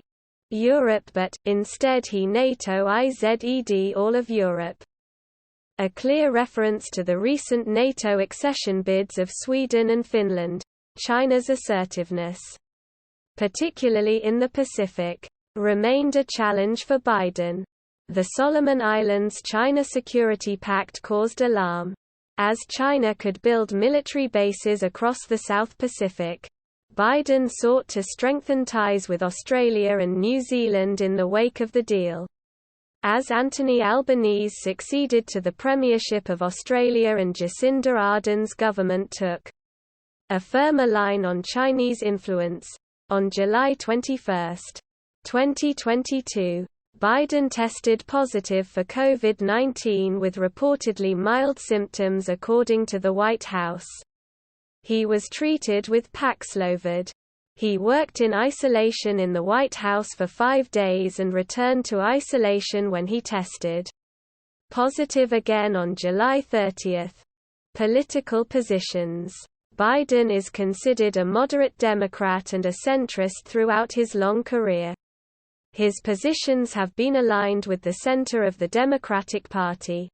Europe but, instead he NATO IZED all of Europe. A clear reference to the recent NATO accession bids of Sweden and Finland, China's assertiveness, particularly in the Pacific, remained a challenge for Biden. The Solomon Islands China Security Pact caused alarm, as China could build military bases across the South Pacific. Biden sought to strengthen ties with Australia and New Zealand in the wake of the deal. As Anthony Albanese succeeded to the premiership of Australia and Jacinda Ardern's government took a firmer line on Chinese influence, on July 21, 2022, Biden tested positive for COVID-19 with reportedly mild symptoms according to the White House. He was treated with Paxlovid. He worked in isolation in the White House for 5 days and returned to isolation when he tested positive again on July 30. Political positions. Biden is considered a moderate Democrat and a centrist throughout his long career. His positions have been aligned with the center of the Democratic Party.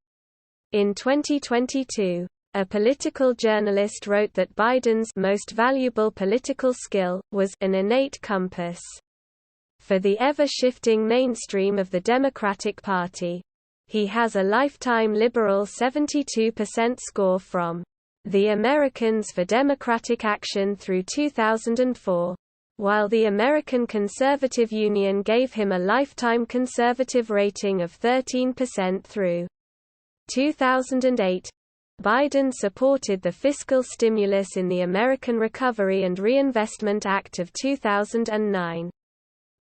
In 2022, a political journalist wrote that Biden's most valuable political skill was an innate compass for the ever-shifting mainstream of the Democratic Party. He has a lifetime liberal 72% score from the Americans for Democratic Action through 2004. While the American Conservative Union gave him a lifetime conservative rating of 13% through 2008, Biden supported the fiscal stimulus in the American Recovery and Reinvestment Act of 2009.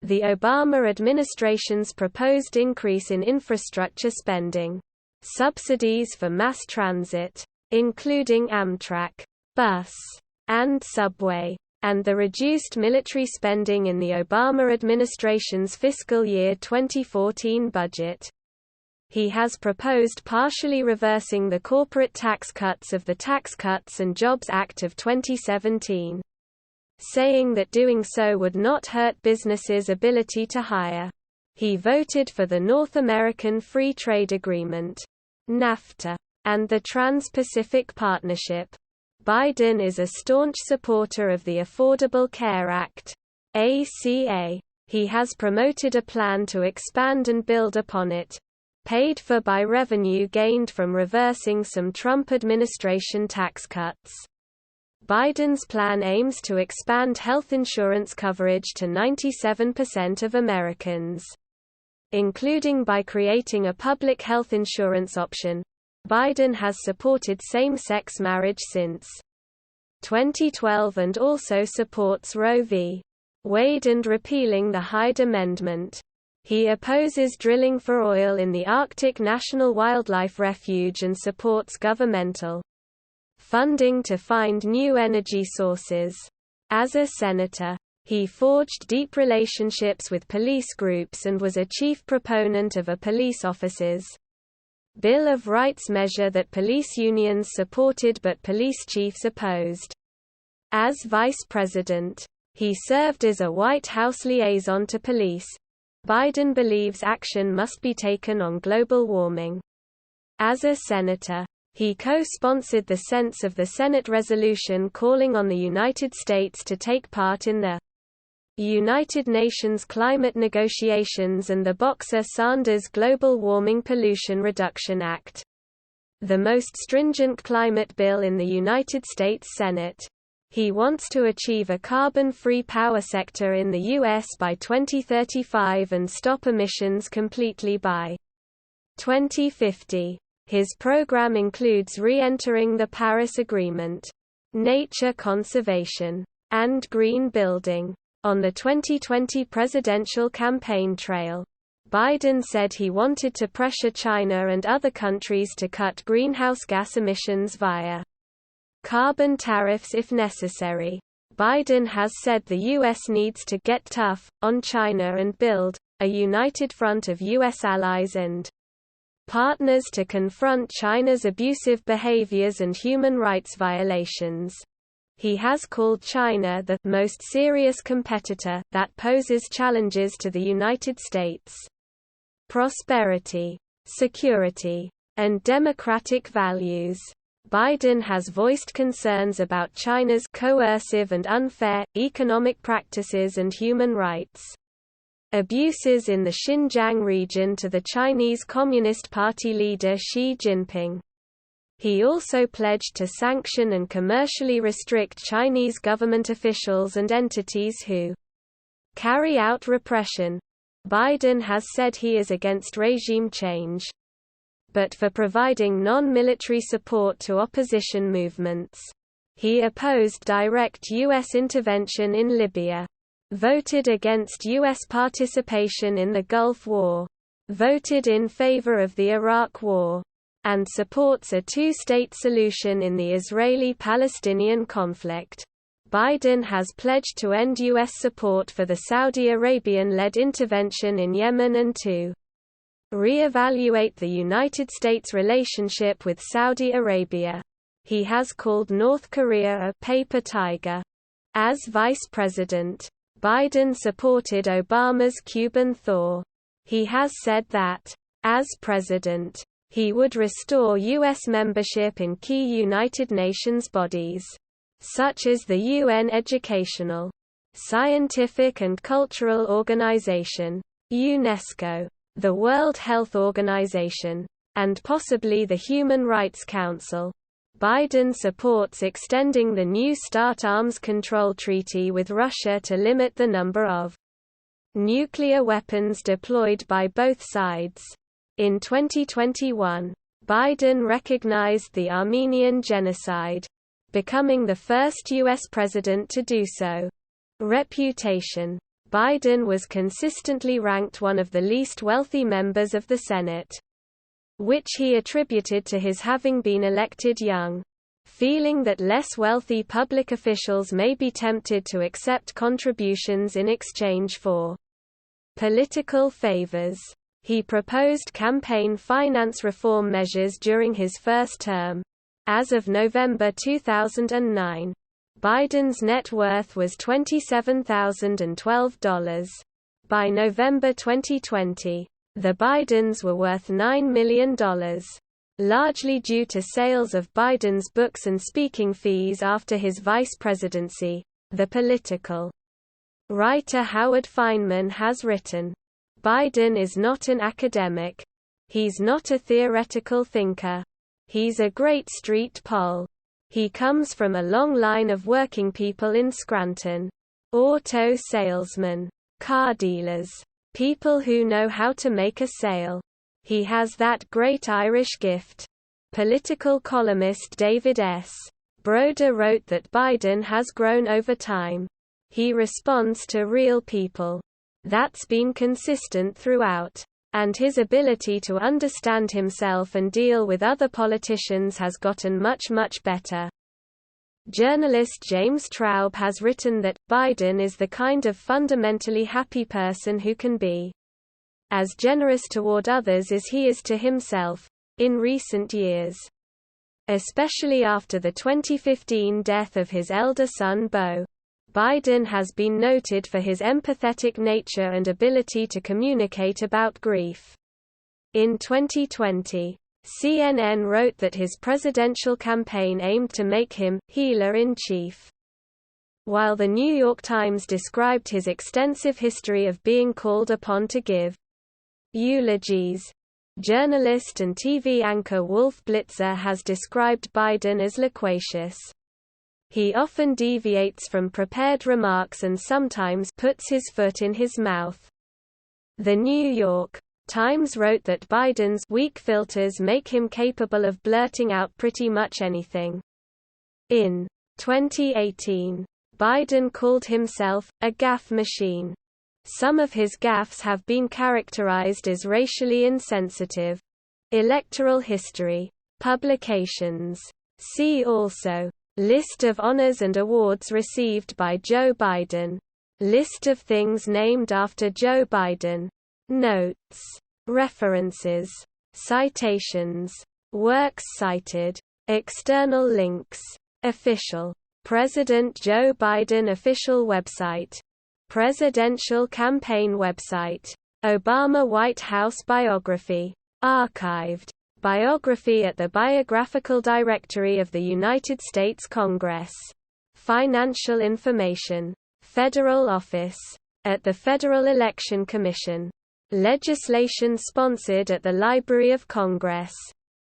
The Obama administration's proposed increase in infrastructure spending, subsidies for mass transit, including Amtrak, bus, and subway, and the reduced military spending in the Obama administration's fiscal year 2014 budget. He has proposed partially reversing the corporate tax cuts of the Tax Cuts and Jobs Act of 2017, saying that doing so would not hurt businesses' ability to hire. He voted for the North American Free Trade Agreement, NAFTA, and the Trans-Pacific Partnership. Biden is a staunch supporter of the Affordable Care Act, ACA. He has promoted a plan to expand and build upon it, paid for by revenue gained from reversing some Trump administration tax cuts. Biden's plan aims to expand health insurance coverage to 97% of Americans, including by creating a public health insurance option. Biden has supported same-sex marriage since 2012 and also supports Roe v. Wade and repealing the Hyde Amendment. He opposes drilling for oil in the Arctic National Wildlife Refuge and supports governmental funding to find new energy sources. As a senator, he forged deep relationships with police groups and was a chief proponent of a police officers' Bill of Rights measure that police unions supported but police chiefs opposed. As vice president, he served as a White House liaison to police. Biden believes action must be taken on global warming. As a senator, he co-sponsored the sense of the Senate resolution calling on the United States to take part in the United Nations climate negotiations and the Boxer-Sanders Global Warming Pollution Reduction Act, the most stringent climate bill in the United States Senate. He wants to achieve a carbon-free power sector in the U.S. by 2035 and stop emissions completely by 2050. His program includes re-entering the Paris Agreement, nature conservation, and green building. On the 2020 presidential campaign trail, Biden said he wanted to pressure China and other countries to cut greenhouse gas emissions via carbon tariffs if necessary. Biden has said the U.S. needs to get tough on China and build a united front of U.S. allies and partners to confront China's abusive behaviors and human rights violations. He has called China the most serious competitor that poses challenges to the United States' prosperity, security, and democratic values. Biden has voiced concerns about China's coercive and unfair economic practices and human rights abuses in the Xinjiang region to the Chinese Communist Party leader Xi Jinping. He also pledged to sanction and commercially restrict Chinese government officials and entities who carry out repression. Biden has said he is against regime change, but for providing non-military support to opposition movements. He opposed direct U.S. intervention in Libya, voted against U.S. participation in the Gulf War, voted in favor of the Iraq War, and supports a two-state solution in the Israeli-Palestinian conflict. Biden has pledged to end U.S. support for the Saudi Arabian-led intervention in Yemen and to re-evaluate the United States' relationship with Saudi Arabia. He has called North Korea a paper tiger. As vice president, Biden supported Obama's Cuban thaw. He has said that, as president, he would restore U.S. membership in key United Nations bodies, such as the UN Educational, Scientific and Cultural Organization, UNESCO, the World Health Organization, and possibly the Human Rights Council. Biden supports extending the New START arms control treaty with Russia to limit the number of nuclear weapons deployed by both sides. In 2021, Biden recognized the Armenian genocide, becoming the first U.S. president to do so. Reputation. Biden was consistently ranked one of the least wealthy members of the Senate, which he attributed to his having been elected young, feeling that less wealthy public officials may be tempted to accept contributions in exchange for political favors. He proposed campaign finance reform measures during his first term. As of November 2009, Biden's net worth was $27,012. By November 2020, the Bidens were worth $9 million, largely due to sales of Biden's books and speaking fees after his vice presidency. The political writer Howard Fineman has written, Biden is not an academic. He's not a theoretical thinker. He's a great street pol. He comes from a long line of working people in Scranton. Auto salesmen, car dealers, people who know how to make a sale. He has that great Irish gift. Political columnist David S. Broder wrote that Biden has grown over time. He responds to real people. That's been consistent throughout. And his ability to understand himself and deal with other politicians has gotten much better. Journalist James Traub has written that, Biden is the kind of fundamentally happy person who can be as generous toward others as he is to himself. In recent years, especially after the 2015 death of his elder son Beau, Biden has been noted for his empathetic nature and ability to communicate about grief. In 2020, CNN wrote that his presidential campaign aimed to make him healer-in-chief. While the New York Times described his extensive history of being called upon to give eulogies, journalist and TV anchor Wolf Blitzer has described Biden as loquacious. He often deviates from prepared remarks and sometimes puts his foot in his mouth. The New York Times wrote that Biden's weak filters make him capable of blurting out pretty much anything. In 2018, Biden called himself a gaffe machine. Some of his gaffes have been characterized as racially insensitive. Electoral history. Publications. See also. List of honors and awards received by Joe Biden. List of things named after Joe Biden. Notes. References. Citations. Works cited. External links. Official. President Joe Biden official website. Presidential campaign website. Obama White House biography. Archived. Biography at the Biographical Directory of the United States Congress. Financial information. Federal office. At the Federal Election Commission. Legislation sponsored at the Library of Congress.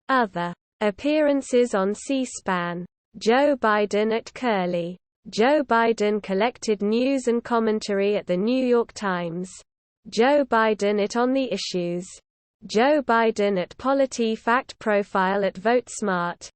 Other. Appearances on C-SPAN. Joe Biden at Curlie. Joe Biden collected news and commentary at the New York Times. Joe Biden at On the Issues. Joe Biden at Polity Fact Profile at VoteSmart.